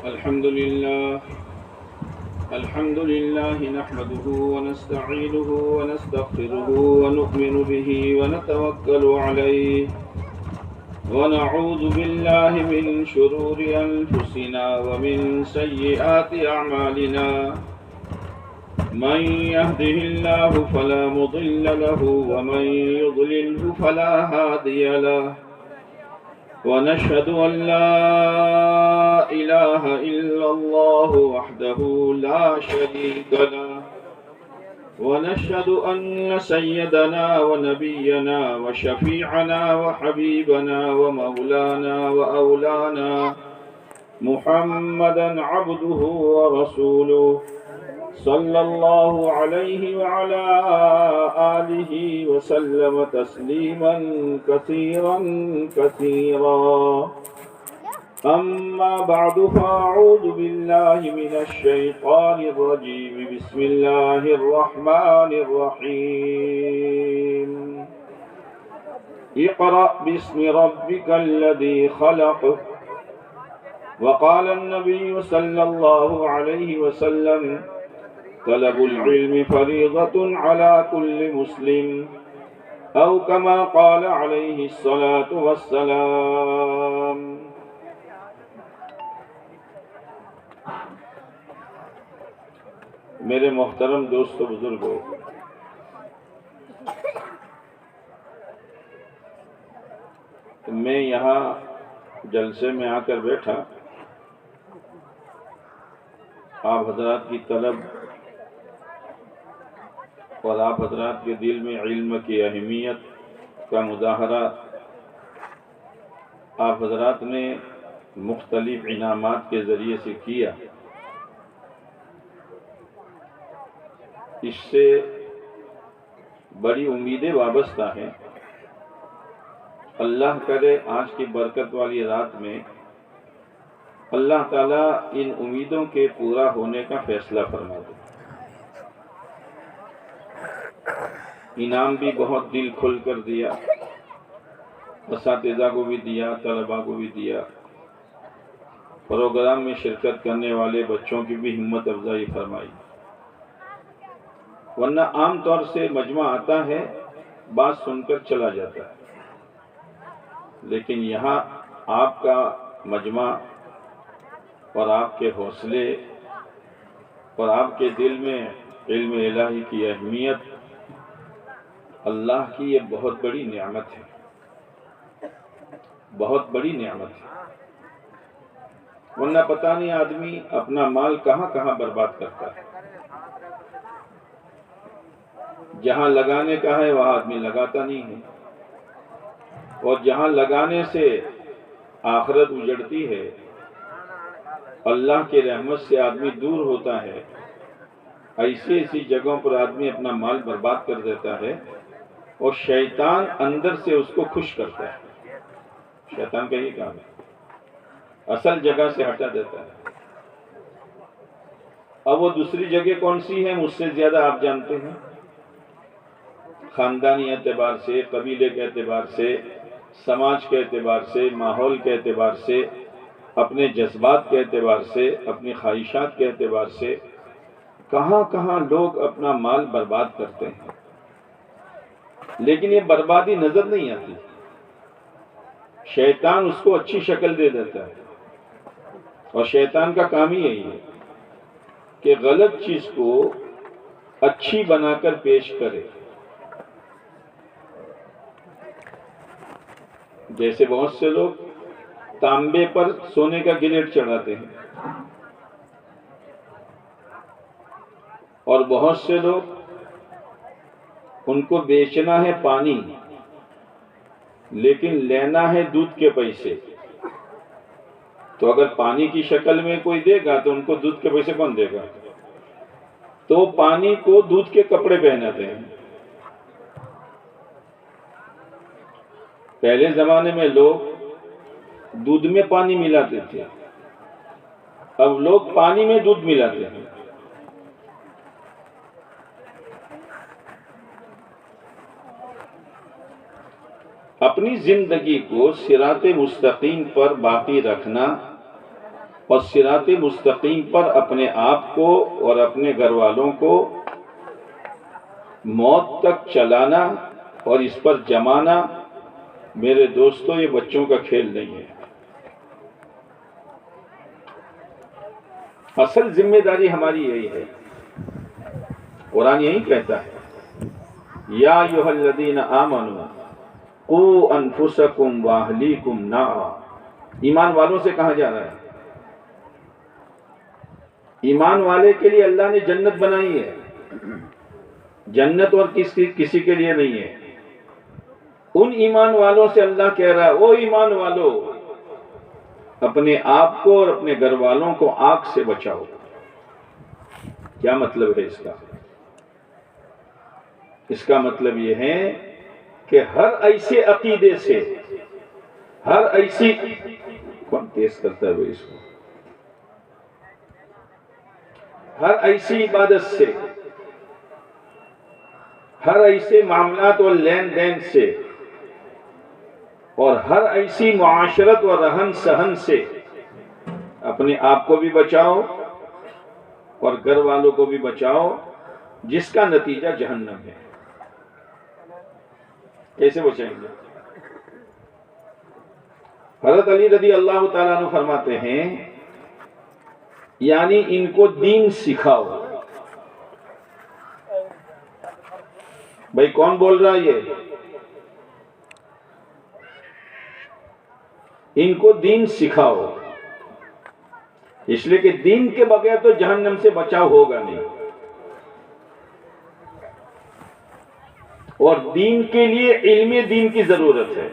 الحمد لله نحمده ونستعينه ونستغفره ونؤمن به ونتوكل عليه ونعوذ بالله من شرور أنفسنا ومن سيئات أعمالنا من يهده الله فلا مضل له ومن يضلله فلا هادي له ونشهد أن لا إله إلا الله وحده لا شريك له ونشهد أن سيدنا ونبينا وشفيعنا وحبيبنا ومولانا وأولانا محمدا عبده ورسوله صلى الله عليه وعلى آله وسلم تسليما كثيرا كثيرا أما بعد فأعوذ بالله من الشيطان الرجيم بسم الله الرحمن الرحيم اقرأ باسم ربك الذي خلق وقال النبي صلى الله عليه وسلم طلب العلم فريضة على كل مسلم أو كما قال عليه الصلاة والسلام. میرے محترم دوست و بزرگوں، میں یہاں جلسے میں آ کر بیٹھا، آپ حضرات کی طلب اور آپ حضرات کے دل میں علم کی اہمیت کا مظاہرہ آپ حضرات نے مختلف انعامات کے ذریعے سے کیا، اس سے بڑی امیدیں وابستہ ہیں۔ اللہ کرے آج کی برکت والی رات میں اللہ تعالیٰ ان امیدوں کے پورا ہونے کا فیصلہ فرما دے۔ انعام بھی بہت دل کھل کر دیا، اساتذہ کو بھی دیا، طلباء کو بھی دیا، پروگرام میں شرکت کرنے والے بچوں کی بھی ہمت افزائی فرمائی۔ ورنہ عام طور سے مجمع آتا ہے، بات سن کر چلا جاتا ہے، لیکن یہاں آپ کا مجمع اور آپ کے حوصلے اور آپ کے دل میں علم الہی کی اہمیت اللہ کی یہ بہت بڑی نعمت ہے، بہت بڑی نعمت ہے۔ ورنہ پتہ نہیں آدمی اپنا مال کہاں کہاں برباد کرتا ہے، جہاں لگانے کا ہے وہاں آدمی لگاتا نہیں ہے، اور جہاں لگانے سے آخرت اجڑتی ہے، اللہ کی رحمت سے آدمی دور ہوتا ہے، ایسی جگہوں پر آدمی اپنا مال برباد کر دیتا ہے، اور شیطان اندر سے اس کو خوش کرتا ہے۔ شیطان کا یہ کام ہے، اصل جگہ سے ہٹا دیتا ہے۔ اب وہ دوسری جگہ کون سی ہے مجھ سے زیادہ آپ جانتے ہیں، خاندانی اعتبار سے، قبیلے کے اعتبار سے، سماج کے اعتبار سے، ماحول کے اعتبار سے، اپنے جذبات کے اعتبار سے، اپنی خواہشات کے اعتبار سے کہاں کہاں لوگ اپنا مال برباد کرتے ہیں، لیکن یہ بربادی نظر نہیں آتی، شیطان اس کو اچھی شکل دے دیتا ہے، اور شیطان کا کام ہی یہی ہے کہ غلط چیز کو اچھی بنا کر پیش کرے۔ جیسے بہت سے لوگ تانبے پر سونے کا گریڈ چڑھاتے ہیں، اور بہت سے لوگ ان کو بیچنا ہے پانی لیکن لینا ہے دودھ کے پیسے، تو اگر پانی کی شکل میں کوئی دے گا تو ان کو دودھ کے پیسے کون دے گا؟ تو پانی کو دودھ کے کپڑے پہناتے ہیں۔ پہلے زمانے میں لوگ دودھ میں پانی ملاتے تھے، اب لوگ پانی میں دودھ ملاتے ہیں۔ اپنی زندگی کو صراط مستقیم پر باقی رکھنا اور صراط مستقیم پر اپنے آپ کو اور اپنے گھر والوں کو موت تک چلانا اور اس پر جمانا، میرے دوستو، یہ بچوں کا کھیل نہیں ہے۔ اصل ذمہ داری ہماری یہی ہے۔ قرآن یہی کہتا ہے، یا ایھا الذین آمنوا قوا انفسکم واہلیکم نارا۔ ایمان والوں سے کہا جا رہا ہے، ایمان والے کے لیے اللہ نے جنت بنائی ہے۔ جنت اور کسی کے لیے نہیں ہے۔ ان ایمان والوں سے اللہ کہہ رہا ہے، او ایمان والو، اپنے آپ کو اور اپنے گھر والوں کو آگ سے بچاؤ۔ کیا مطلب ہے اس کا؟ اس کا مطلب یہ ہے کہ ہر ایسے عقیدے سے، ہر ایسی، کون تیز کرتا ہے وہ اس کو، ہر ایسی عبادت سے، ہر ایسے معاملات اور لین دین سے، اور ہر ایسی معاشرت و رہن سہن سے اپنے آپ کو بھی بچاؤ اور گھر والوں کو بھی بچاؤ، جس کا نتیجہ جہنم ہے۔ کیسے بچائیں گے؟ حضرت علی رضی اللہ تعالیٰ عنہ فرماتے ہیں، یعنی ان کو دین سکھاؤ۔ بھائی کون بول رہا ہے یہ؟ ان کو دین سکھاؤ، اس لیے کہ دین کے بغیر تو جہنم سے بچاؤ ہوگا نہیں، اور دین کے لیے علم دین کی ضرورت ہے،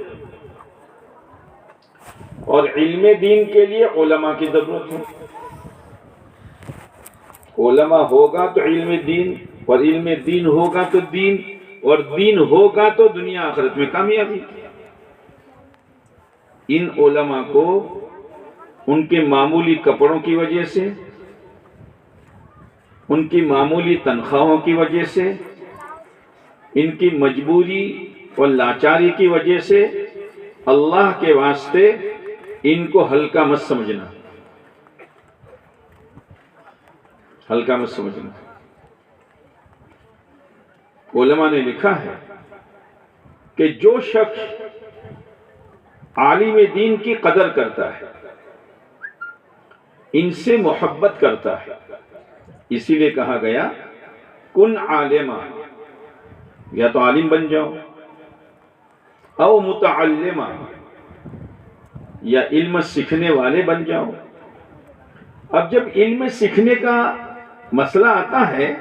اور علم دین کے لیے علماء کی ضرورت ہے۔ علماء ہوگا تو علم دین، اور علم دین ہوگا تو دین، اور دین ہوگا تو دنیا آخرت میں کامیابی۔ ان علماء کو ان کے معمولی کپڑوں کی وجہ سے، ان کی معمولی تنخواہوں کی وجہ سے، ان کی مجبوری اور لاچاری کی وجہ سے اللہ کے واسطے ان کو ہلکا مت سمجھنا، ہلکا مت سمجھنا۔ علماء نے لکھا ہے کہ جو شخص عالم دین کی قدر کرتا ہے، ان سے محبت کرتا ہے، اسی لیے کہا گیا کن عالما، یا تو عالم بن جاؤ، او متعلما، یا علم سیکھنے والے بن جاؤ۔ اب جب علم سیکھنے کا مسئلہ آتا ہے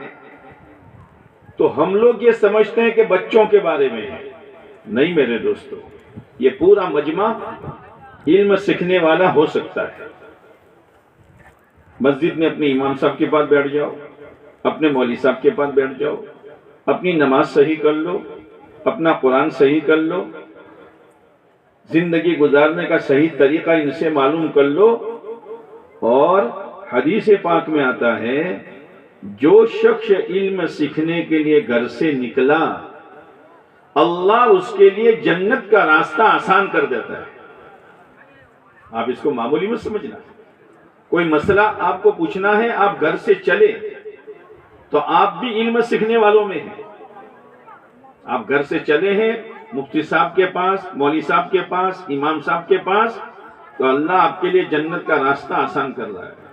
تو ہم لوگ یہ سمجھتے ہیں کہ بچوں کے بارے میں ہے۔ نہیں میرے دوستو، یہ پورا مجمع علم سیکھنے والا ہو سکتا ہے۔ مسجد میں اپنے امام صاحب کے پاس بیٹھ جاؤ، اپنے مولوی صاحب کے پاس بیٹھ جاؤ، اپنی نماز صحیح کر لو، اپنا قرآن صحیح کر لو، زندگی گزارنے کا صحیح طریقہ ان سے معلوم کر لو، اور حدیث پاک میں آتا ہے جو شخص علم سیکھنے کے لیے گھر سے نکلا، اللہ اس کے لیے جنت کا راستہ آسان کر دیتا ہے۔ آپ اس کو معمولی مت سمجھنا۔ کوئی مسئلہ آپ کو پوچھنا ہے، آپ گھر سے چلے تو آپ بھی علم سیکھنے والوں میں ہیں۔ آپ گھر سے چلے ہیں مفتی صاحب کے پاس، مولوی صاحب کے پاس، امام صاحب کے پاس، تو اللہ آپ کے لیے جنت کا راستہ آسان کر رہا ہے۔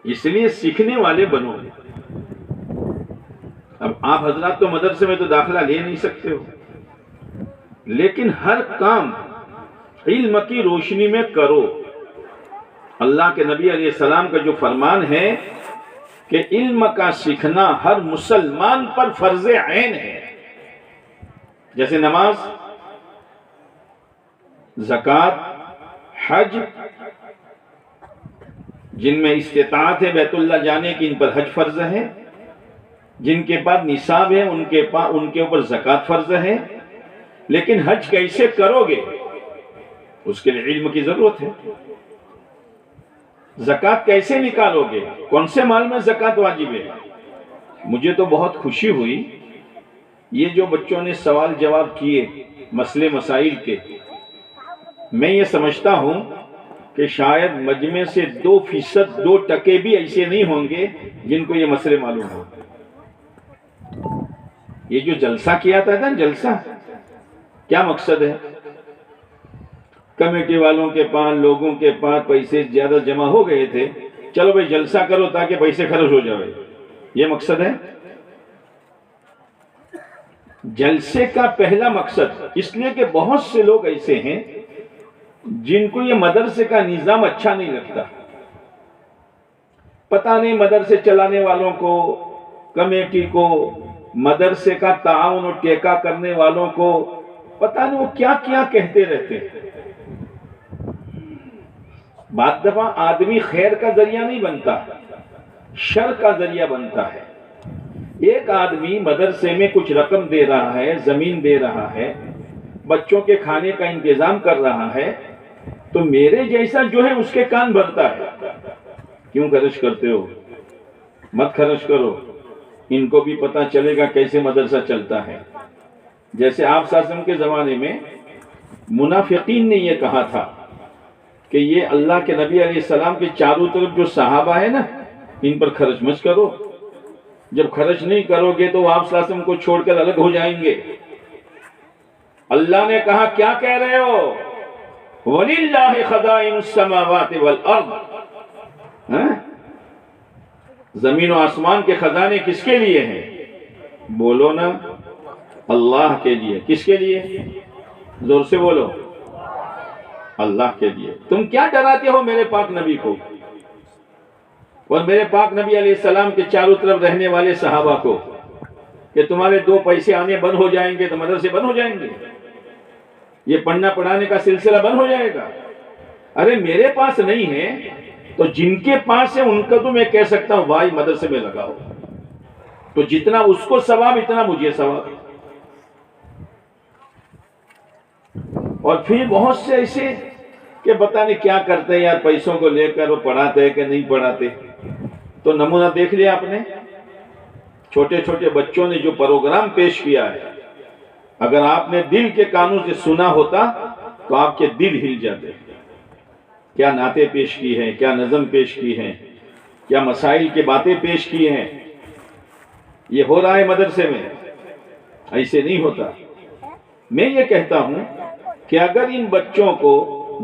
اس لیے سیکھنے والے بنو۔ اب آپ حضرات تو مدرسے میں تو داخلہ لے نہیں سکتے ہو، لیکن ہر کام علم کی روشنی میں کرو۔ اللہ کے نبی علیہ السلام کا جو فرمان ہے کہ علم کا سیکھنا ہر مسلمان پر فرض عین ہے، جیسے نماز، زکوٰۃ، حج، جن میں استطاعت ہے بیت اللہ جانے کی ان پر حج فرض ہے، جن کے پاس نصاب ہے ان کے اوپر زکوٰۃ فرض ہے، لیکن حج کیسے کرو گے اس کے لیے علم کی ضرورت ہے۔ زکوٰۃ کیسے نکالو گے، کون سے مال میں زکوٰۃ واجب ہے۔ مجھے تو بہت خوشی ہوئی، یہ جو بچوں نے سوال جواب کیے مسئلے مسائل کے، میں یہ سمجھتا ہوں کہ شاید مجمع سے 2% 2% بھی ایسے نہیں ہوں گے جن کو یہ مسئلے معلوم ہو. یہ جو جلسہ کیا تھا جلسہ کیا مقصد ہے؟ کمیٹی والوں کے پاس لوگوں کے پاس پیسے زیادہ جمع ہو گئے تھے، چلو بھائی جلسہ کرو تاکہ پیسے خرچ ہو جائے، یہ مقصد ہے. جلسے کا پہلا مقصد اس لیے کہ بہت سے لوگ ایسے ہیں جن کو یہ مدرسے کا نظام اچھا نہیں لگتا. پتہ نہیں مدرسے چلانے والوں کو، کمیٹی کو، مدرسے کا تعاون و ٹیکہ کرنے والوں کو پتہ نہیں وہ کیا کیا کہتے رہتے ہیں. بعض دفعہ آدمی خیر کا ذریعہ نہیں بنتا، شر کا ذریعہ بنتا ہے. ایک آدمی مدرسے میں کچھ رقم دے رہا ہے، زمین دے رہا ہے، بچوں کے کھانے کا انتظام کر رہا ہے، تو میرے جیسا جو ہے اس کے کان بھرتا ہے. کیوں خرچ کرتے ہو؟ مت خرچ کرو، ان کو بھی پتہ چلے گا کیسے مدرسہ چلتا ہے. جیسے آپ صلی اللہ علیہ وسلم کے زمانے میں منافقین نے یہ کہا تھا کہ یہ اللہ کے نبی علیہ السلام کے چاروں طرف جو صحابہ ہے نا، ان پر خرچ مت کرو، جب خرچ نہیں کرو گے تو آپ صلی اللہ علیہ وسلم کو چھوڑ کر الگ ہو جائیں گے. اللہ نے کہا کیا کہہ رہے ہو؟ وَلِلَّهِ خَزَائِنُ السَّمَاوَاتِ وَالْأَرْضِ، زمین و آسمان کے خزانے کس کے لیے ہیں؟ بولو نا، اللہ کے لیے. کس کے لیے؟ زور سے بولو. اللہ کے لیے. تم کیا ڈراتے ہو میرے پاک نبی کو اور میرے پاک نبی علیہ السلام کے چاروں طرف رہنے والے صحابہ کو کہ تمہارے 2 پیسے آنے بند ہو جائیں گے تو مدرسے بند ہو جائیں گے، یہ پڑھنا پڑھانے کا سلسلہ بند ہو جائے گا؟ ارے میرے پاس نہیں ہے تو جن کے پاس ہے ان کا تو میں کہہ سکتا ہوں بھائی مدرسے میں لگاؤ، تو جتنا اس کو ثواب اتنا مجھے ثواب. اور پھر بہت سے ایسے کہ پتہ نہیں کیا کرتے ہیں یار، پیسوں کو لے کر وہ پڑھاتے ہیں کہ نہیں پڑھاتے. تو نمونہ دیکھ لیا آپ نے، چھوٹے چھوٹے بچوں نے جو پروگرام پیش کیا ہے، اگر آپ نے دل کے کانوں سے سنا ہوتا تو آپ کے دل ہل جاتے. کیا نعتیں پیش کی ہیں، کیا نظم پیش کی ہیں، کیا مسائل کی باتیں پیش کی ہیں. یہ ہو رہا ہے مدرسے میں، ایسے نہیں ہوتا. میں یہ کہتا ہوں کہ اگر ان بچوں کو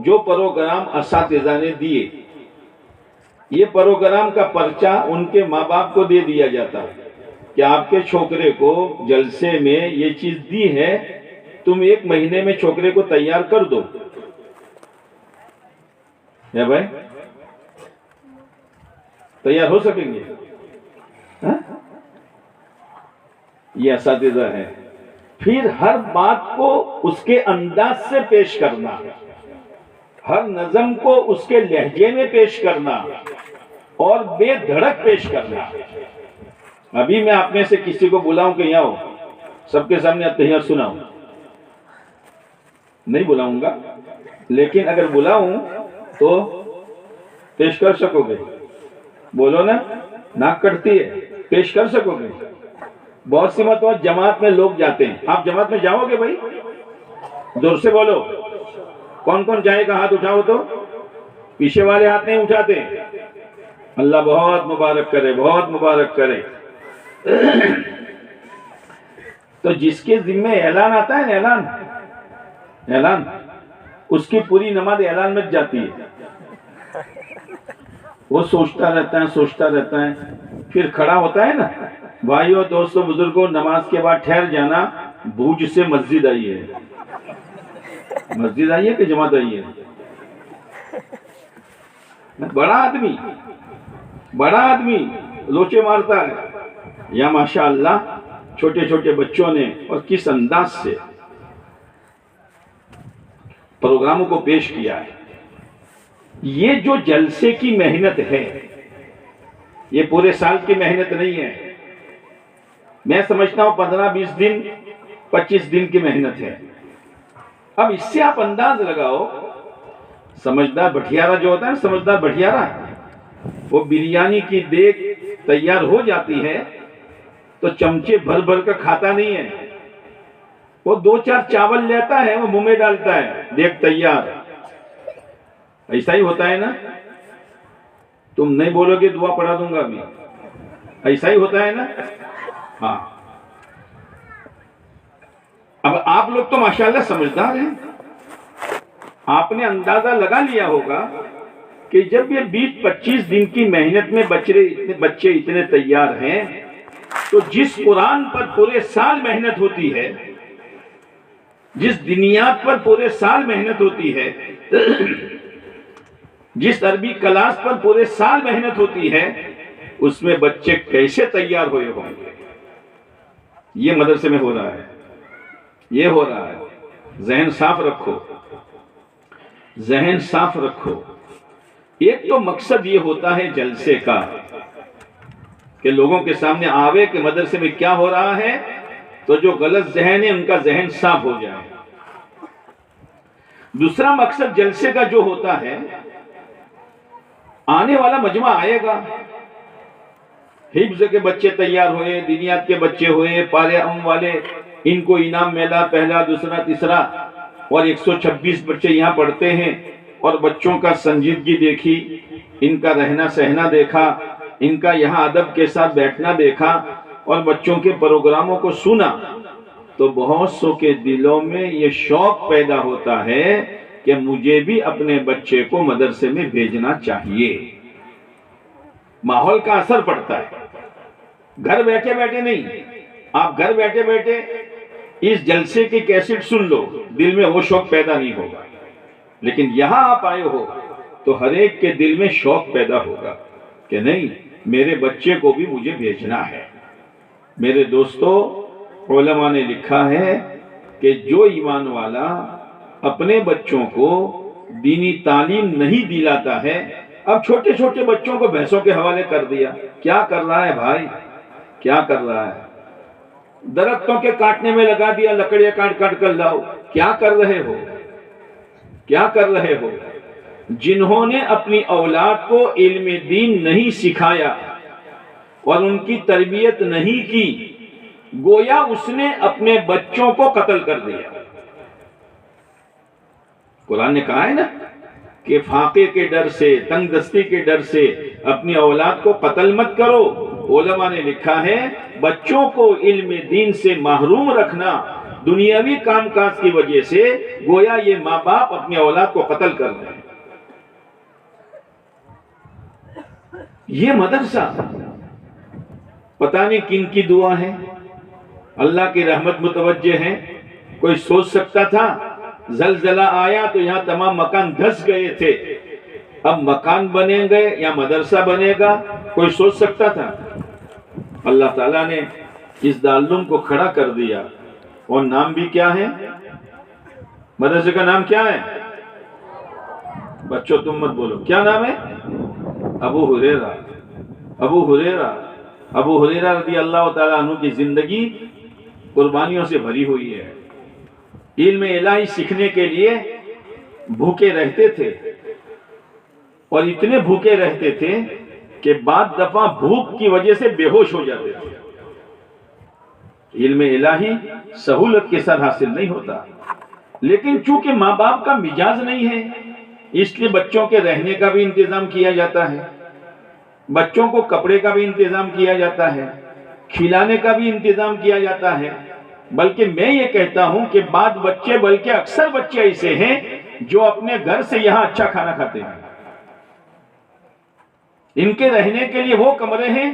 جو پروگرام اساتذہ نے دیے، یہ پروگرام کا پرچہ ان کے ماں باپ کو دے دیا جاتا کہ آپ کے چھوکرے کو جلسے میں یہ چیز دی ہے، تم 1 مہینے میں چھوکرے کو تیار کر دو. ہے بھائی تیار ہو سکیں گے؟ یہ اساتذہ ہے. پھر ہر بات کو اس کے انداز سے پیش کرنا، ہر نظم کو اس کے لہجے میں پیش کرنا اور بے دھڑک پیش کرنا. ابھی میں آپ میں سے کسی کو بلاؤں کہ یہاں ہو، سب کے سامنے اتحیات سناؤں، نہیں بلاؤں گا، لیکن اگر بلاؤں تو پیش کر سکو گے؟ بولو نا، ناک کٹتی ہے، پیش کر سکو گے؟ بہت سی مرتبہ جماعت میں لوگ جاتے ہیں، آپ جماعت میں جاؤ گے بھائی؟ زور سے بولو. کون کون جائے گا؟ ہاتھ اٹھاؤ تو. پیچھے والے ہاتھ نہیں اٹھاتے. اللہ بہت مبارک کرے، بہت مبارک کرے. تو جس کے ذمہ اعلان آتا ہے نا، اعلان، اس کی پوری نماز اعلان میں جاتی ہے. وہ سوچتا رہتا ہے، پھر کھڑا ہوتا ہے نا. بھائیو، دوستو، بزرگوں، نماز کے بعد ٹھہر جانا، بھوج سے مسجد آئی ہے. مسجد آئی ہے کہ جماعت آئی ہے؟ بڑا آدمی لوچے مارتا ہے. یا ماشاءاللہ چھوٹے چھوٹے بچوں نے اور کس انداز سے پروگراموں کو پیش کیا ہے. یہ جو جلسے کی محنت ہے، یہ پورے سال کی محنت نہیں ہے. میں سمجھتا ہوں 15-20 دن 25 دن کی محنت ہے. اب اس سے آپ انداز لگاؤ، سمجھدار بھٹیارا جو ہوتا ہے نا، سمجھدار بھٹیارا، وہ بریانی کی دیگ تیار ہو جاتی ہے تو چمچے بھر بھر کر کھاتا نہیں ہے. وہ 2-4 چاول لیتا ہے، وہ منہ میں ڈالتا ہے، دیگ تیار، ایسا ہی ہوتا ہے نا؟ تم نہیں بولو گے دعا پڑھا دوں گا ابھی، ایسا ہی ہوتا ہے نا؟ ہاں، اب آپ لوگ تو ماشاءاللہ سمجھدار ہیں، آپ نے اندازہ لگا لیا ہوگا کہ جب یہ 20-25 دن کی محنت میں بچے اتنے تیار ہیں، تو جس قرآن پر پورے سال محنت ہوتی ہے، جس دنیات پر پورے سال محنت ہوتی ہے، جس عربی کلاس پر پورے سال محنت ہوتی ہے، اس میں بچے کیسے تیار ہوئے ہوں گے؟ یہ مدرسے میں ہو رہا ہے، یہ ہو رہا ہے۔ ذہن صاف رکھو، ذہن صاف رکھو۔ ایک تو مقصد یہ ہوتا ہے جلسے کا کہ لوگوں کے سامنے آوے کہ مدرسے میں کیا ہو رہا ہے، تو جو غلط ذہن ہے ان کا ذہن صاف ہو جائے۔ دوسرا مقصد جلسے کا جو ہوتا ہے، آنے والا مجمع آئے گا، حفظ کے بچے تیار ہوئے، دینیات کے بچے ہوئے، پارے والے، ان کو انعام ملا، پہلا دوسرا تیسرا، اور 126 بچے یہاں پڑھتے ہیں، اور بچوں کا سنجیدگی دیکھی، ان کا رہنا سہنا دیکھا، ان کا یہاں ادب کے ساتھ بیٹھنا دیکھا، اور بچوں کے پروگراموں کو سنا، تو بہت سو کے دلوں میں یہ شوق پیدا ہوتا ہے کہ مجھے بھی اپنے بچے کو مدرسے میں بھیجنا چاہیے۔ ماحول کا اثر پڑتا ہے، گھر بیٹھے بیٹھے نہیں، آپ گھر بیٹھے بیٹھے اس جلسے کی کیسٹ سن لو، دل میں وہ شوق پیدا نہیں ہوگا، لیکن یہاں آپ آئے ہو تو ہر ایک کے دل میں شوق پیدا ہوگا کہ نہیں، میرے بچے کو بھی مجھے بھیجنا ہے۔ میرے دوستو، علماء نے لکھا ہے کہ جو ایمان والا اپنے بچوں کو دینی تعلیم نہیں دلاتا ہے، اب چھوٹے چھوٹے بچوں کو بھینسوں کے حوالے کر دیا، کیا کر رہا ہے بھائی؟ کیا کر رہا ہے؟ درختوں کے کاٹنے میں لگا دیا، لکڑیاں کاٹ کاٹ کر لاؤ، کیا کر رہے ہو؟ کیا کر رہے ہو؟ جنہوں نے اپنی اولاد کو علم دین نہیں سکھایا اور ان کی تربیت نہیں کی، گویا اس نے اپنے بچوں کو قتل کر دیا۔ قرآن نے کہا ہے نا کہ فاقے کے ڈر سے، تنگ دستی کے ڈر سے اپنی اولاد کو قتل مت کرو۔ علماء نے لکھا ہے بچوں کو علم دین سے محروم رکھنا دنیاوی کام کاج کی وجہ سے، گویا یہ ماں باپ اپنی اولاد کو قتل کر رہے ہیں۔ یہ مدرسہ پتہ نہیں کن کی دعا ہے، اللہ کی رحمت متوجہ ہے۔ کوئی سوچ سکتا تھا زلزلہ آیا تو یہاں تمام مکان دھس گئے تھے، اب مکان بنیں گے یا مدرسہ بنے گا؟ کوئی سوچ سکتا تھا؟ اللہ تعالیٰ نے اس دارالعلوم کو کھڑا کر دیا، اور نام بھی کیا ہے؟ مدرسے کا نام کیا ہے؟ بچوں تم مت بولو، کیا نام ہے؟ ابو ہریرہ۔ ابو ہریرہ، ابو ہریرہ رضی اللہ تعالیٰ عنہ کی زندگی قربانیوں سے بھری ہوئی ہے۔ علم الہی سیکھنے کے لیے بھوکے رہتے تھے، اور اتنے بھوکے رہتے تھے کہ بعض دفعہ بھوک کی وجہ سے بے ہوش ہو جاتے تھے۔ علم الہی سہولت کے ساتھ حاصل نہیں ہوتا، لیکن چونکہ ماں باپ کا مزاج نہیں ہے، اس لیے بچوں کے رہنے کا بھی انتظام کیا جاتا ہے، بچوں کو کپڑے کا بھی انتظام کیا جاتا ہے، کھلانے کا بھی انتظام کیا جاتا ہے۔ بلکہ میں یہ کہتا ہوں کہ بعض بچے، بلکہ اکثر بچے ایسے ہیں جو اپنے گھر سے یہاں اچھا کھانا کھاتے ہیں، ان کے رہنے کے لیے وہ کمرے ہیں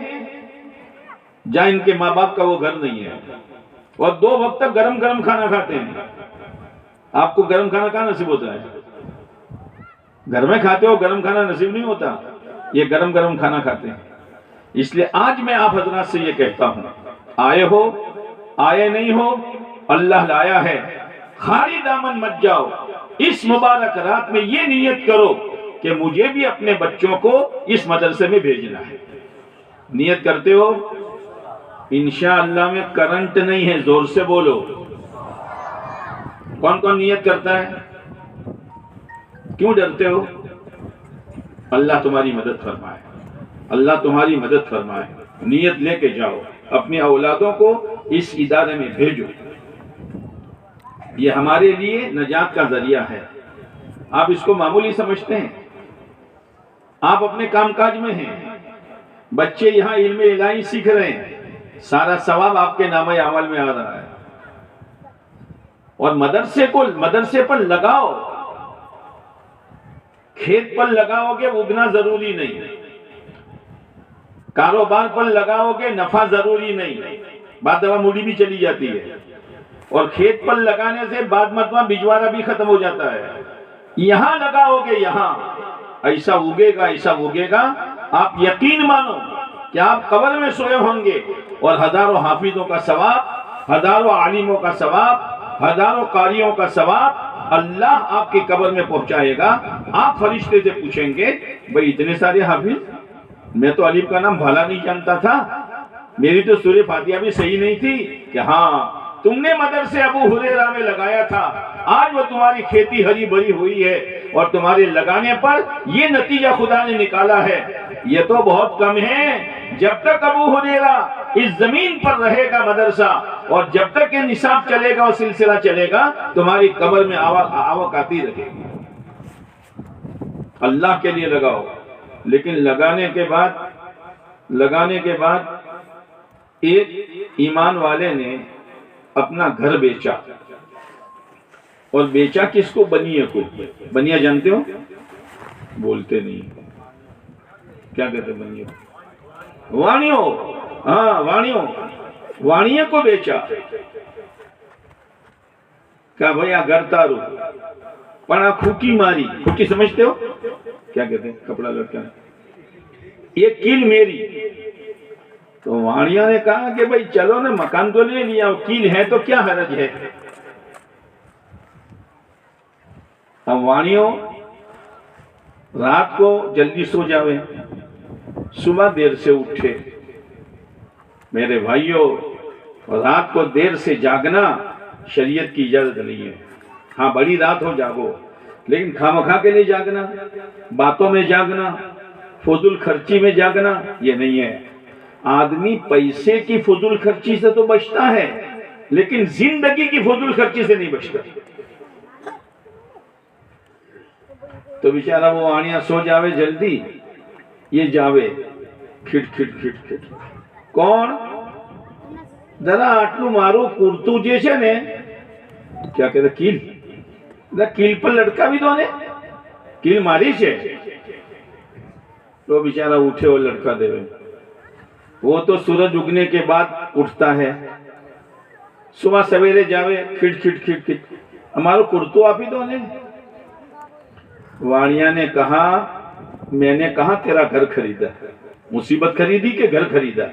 جہاں ان کے ماں باپ کا وہ گھر نہیں ہے، اور 2 وقت تک گرم گرم کھانا کھاتے ہیں۔ آپ کو گرم کھانا کہاں نصیب ہوتا ہے؟ گھر میں کھاتے ہو، گرم کھانا نصیب نہیں ہوتا، یہ گرم گرم کھانا کھاتے ہیں۔ اس لیے آج میں آپ حضرات سے یہ کہتا ہوں، آئے ہو آئے نہیں ہو، اللہ لایا ہے، خالی دامن مت جاؤ۔ اس مبارک رات میں یہ نیت کرو کہ مجھے بھی اپنے بچوں کو اس مدرسے میں بھیجنا ہے۔ نیت کرتے ہو؟ انشاءاللہ میں کرنٹ نہیں ہے، زور سے بولو۔ کون کون نیت کرتا ہے؟ کیوں ڈرتے ہو؟ اللہ تمہاری مدد فرمائے، اللہ تمہاری مدد فرمائے۔ نیت لے کے جاؤ، اپنی اولادوں کو اس ادارے میں بھیجو، یہ ہمارے لیے نجات کا ذریعہ ہے۔ آپ اس کو معمولی سمجھتے ہیں؟ آپ اپنے کام کاج میں ہیں، بچے یہاں علم الہی سیکھ رہے ہیں، سارا ثواب آپ کے نامہ اعمال میں آ رہا ہے۔ اور مدرسے پر لگاؤ، کھیت پر لگاؤ گے اگنا ضروری نہیں، کاروبار پر لگاؤ گے نفع ضروری نہیں، بعد دفعہ موڑی بھی چلی جاتی ہے، اور کھیت پر لگانے سے بعد مرتبہ بجوارہ بھی ختم ہو جاتا ہے۔ یہاں لگاؤ گے، یہاں ایسا اگے گا، آپ یقین مانو کہ آپ قبر میں سوئے ہوں گے اور ہزاروں حافظوں کا ثواب، ہزاروں عالموں کا ثواب، ہزاروں قاریوں کا ثواب اللہ آپ کی قبر میں پہنچائے گا۔ آپ فرشتے سے پوچھیں گے بھئی اتنے سارے حافظ، میں تو الف کا نام بھلا نہیں جانتا تھا، میری تو سورہ فاتحہ بھی صحیح نہیں تھی، کہ ہاں تم نے مدرسے ابو ہریرہ میں لگایا تھا، آج وہ تمہاری کھیتی ہری بھری ہوئی ہے، اور تمہارے لگانے پر یہ نتیجہ خدا نے نکالا ہے۔ یہ تو بہت کم ہے، جب تک ابو ہریرہ اس زمین پر رہے گا مدرسہ، اور جب تک یہ نصاب چلے گا اور سلسلہ چلے گا، تمہاری قبر میں آوک آتی رہے گی۔ اللہ کے لیے لگاؤ، لیکن لگانے کے بعد ایک ایمان والے نے اپنا گھر بیچا، اور بیچا کس کو؟ بنیہ کو۔ بنیہ جانتے ہو؟ بولتے نہیں، کیا کہتے بنیہ؟ وانیوں، ہاں وانیہ کو بیچا۔ کہا بھیا گھر تارو، پڑا کھوکی ماری، کھوکی سمجھتے ہو؟ کیا کہتے ہیں؟ کپڑا لٹکانا، یہ کیل میری۔ تو وانیہ نے کہا کہ بھئی چلو نا، مکان تو لے لیا، کیل ہے تو کیا حرج ہے۔ اب وانیوں رات کو جلدی سو جاوے، صبح دیر سے اٹھے۔ میرے بھائیوں، رات کو دیر سے جاگنا شریعت کی اجازت نہیں ہے۔ ہاں بڑی رات ہو جاگو، لیکن خامخواہ کے لیے جاگنا، باتوں میں جاگنا، فضول خرچی میں جاگنا، یہ نہیں ہے۔ آدمی پیسے کی فضول خرچی سے تو بچتا ہے، لیکن زندگی کی فضول خرچی سے نہیں بچتا۔ تو بیچارہ وہ آنیا سو جاوے جلدی، یہ جاوے کھٹ کھٹ کھٹ کھٹ۔ کون؟ ذرا آٹلو مارو کرتو جیسے نے، کیا کہتا کیل؟ کیل پر لڑکا بھی دو نے، کیل ماری سے۔ تو بیچارہ اٹھے اور لڑکا دے رہے۔ وہ تو سورج اگنے کے بعد اٹھتا ہے، صبح سویرے جاوے کھٹ کھٹ کھٹ کھٹ، ہمارو کرتو آپ ہی دو نے۔ وانیہ نے کہا میں نے کہا تیرا گھر خریدا، مصیبت خریدی کہ گھر خریدا؟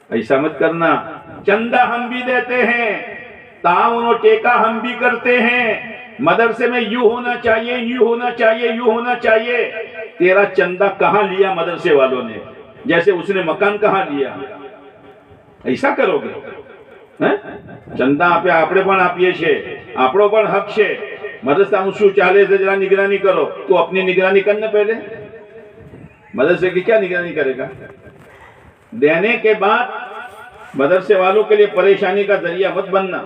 ایسا مت کرنا، چندہ ہم بھی دیتے ہیں، تعاون و ٹیکہ ہم بھی کرتے ہیں، مدرسے میں یوں ہونا چاہیے، یوں ہونا چاہیے، یوں ہونا چاہیے۔ تیرا چندہ کہاں لیا مدرسے والوں نے؟ جیسے اس نے مکان کہاں لیا؟ ایسا کرو گے؟ چندہ આપણે પણ આપીએ છે، આપણો પણ હક છે، મદરસાનું શું ચાલે છે જરા નિગરાની કરો۔ تو اپنی نگرانی کرنا پہلے، مدرسے کی کیا نگرانی کرے گا؟ دینے کے بعد مدرسے والوں کے لیے پریشانی کا ذریعہ مت بننا۔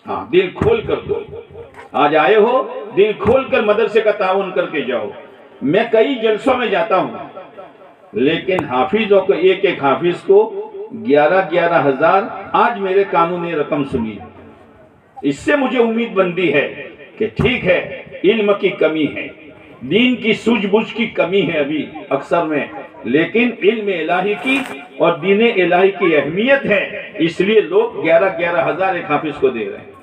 ہاں دل کھول کر دو، آج آئے ہو دل کھول کر مدرسے کا تعاون کر کے جاؤ۔ میں کئی جلسوں میں جاتا ہوں، لیکن حافظوں کو ایک حافظ کو 11,000 آج میرے کانوں نے رقم سنی۔ اس سے مجھے امید بندی ہے کہ ٹھیک ہے علم کی کمی ہے، دین کی سوجھ بوجھ کی کمی ہے ابھی اکثر میں، لیکن علم الہی کی اور دین الہی کی اہمیت ہے، اس لیے لوگ 11,000 ایک حافظ کو دے رہے ہیں۔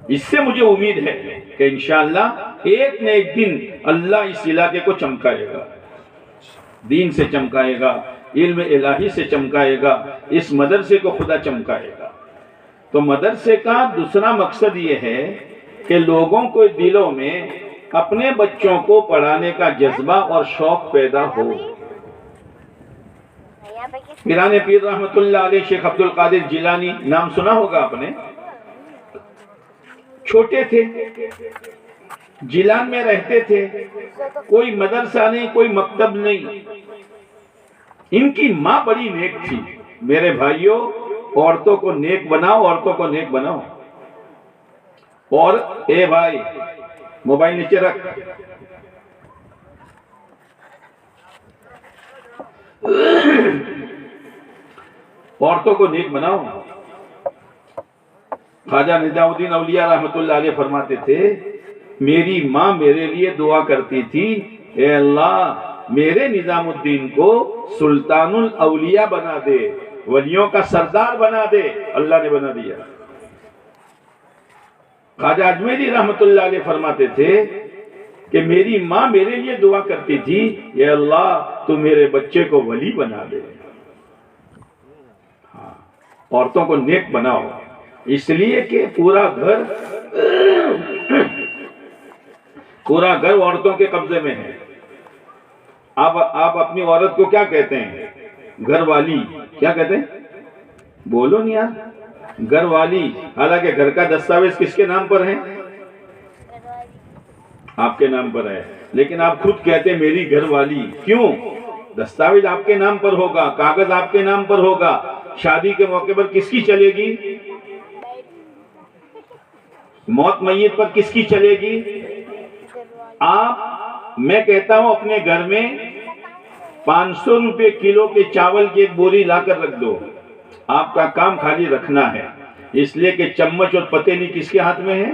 اس سے مجھے امید ہے کہ انشاءاللہ ایک نہ ایک دن اللہ اس علاقے کو چمکائے گا، دین سے چمکائے گا، علم الہی سے چمکائے گا، اس مدرسے کو خدا چمکائے گا۔ تو مدرسے کا دوسرا مقصد یہ ہے کہ لوگوں کو دلوں میں اپنے بچوں کو پڑھانے کا جذبہ اور شوق پیدا ہو۔ پیران پیر رحمت اللہ علیہ شیخ عبد القادر جیلانی نام سنا ہوگا آپ نے، چھوٹے تھے، جیلان میں رہتے تھے، کوئی مدرسہ نہیں، کوئی مکتب نہیں۔ ان کی ماں بڑی نیک تھی۔ میرے بھائیوں، عورتوں کو نیک بناؤ، عورتوں کو نیک بناؤ۔ اور اے بھائی موبائل نیچے رکھ، عورتوں کو نیک بناؤ. خواجہ نظام الدین اولیاء رحمۃ اللہ علیہ فرماتے تھے میری ماں میرے لیے دعا کرتی تھی اے اللہ میرے نظام الدین کو سلطان الاولیاء بنا دے، ولیوں کا سردار بنا دے. اللہ نے بنا دیا. خواجہ اجمیری رحمۃ اللہ علیہ فرماتے تھے کہ میری ماں میرے لیے دعا کرتی تھی اے اللہ تو میرے بچے کو ولی بنا دے. عورتوں کو نیک بناؤ، اس لیے کہ پورا گھر عورتوں کے قبضے میں ہے. آپ اپنی عورت کو کیا کہتے ہیں؟ گھر والی. کیا کہتے ہیں؟ بولو نہیں یار. گھر والی. حالانکہ گھر کا دستاویز کس کے نام پر ہے؟ آپ کے نام پر ہے، لیکن آپ خود کہتے ہیں میری گھر والی. کیوں؟ دستاویز آپ کے نام پر ہوگا، کاغذ آپ کے نام پر ہوگا. شادی کے موقع پر کس کی چلے گی؟ موت میت پر کس کی چلے گی؟ میں کہتا ہوں اپنے گھر میں 500 روپے کلو کے چاول کی ایک بوری لا کر رکھ دو. آپ کا کام خالی رکھنا ہے، اس لیے کہ چمچ اور پتیلی کس کے ہاتھ میں ہے؟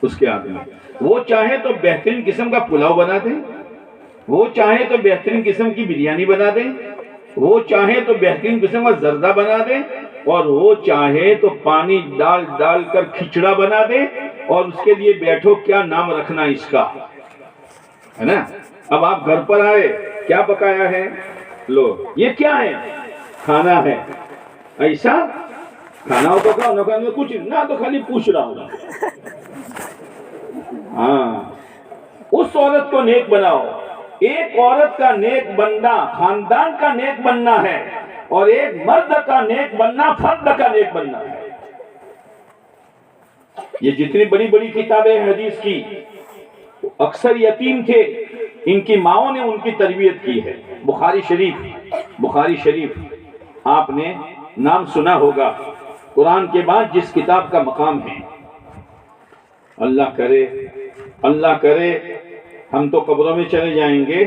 اس کے ہاتھ میں. وہ چاہے تو بہترین قسم کا پلاؤ بنا دے، وہ چاہے تو بہترین قسم کی بریانی بنا دے، وہ چاہے تو بہترین قسم کا زردہ بنا دے، اور وہ چاہے تو پانی ڈال ڈال کر کھچڑا بنا دے. اور اس کے لیے بیٹھو کیا نام رکھنا اس کا، ہے نا. اب آپ گھر پر آئے، کیا پکایا ہے؟ لو یہ کیا ہے؟ کھانا ہے. ایسا کھانا ہو تو کھاؤ، نہ کھانا کچھ نہ، تو خالی پوچھ رہا ہوں. ہاں اس عورت کو نیک بناؤ. ایک عورت کا نیک بننا خاندان کا نیک بننا ہے، اور ایک مرد کا نیک بننا فرد کا نیک بننا ہے. یہ جتنی بڑی بڑی کتابیں حدیث کی، اکثر یتیم تھے، ان کی ماؤں نے ان کی تربیت کی ہے. بخاری شریف آپ نے نام سنا ہوگا. قرآن کے بعد جس کتاب کا مقام ہے. اللہ کرے ہم تو قبروں میں چلے جائیں گے،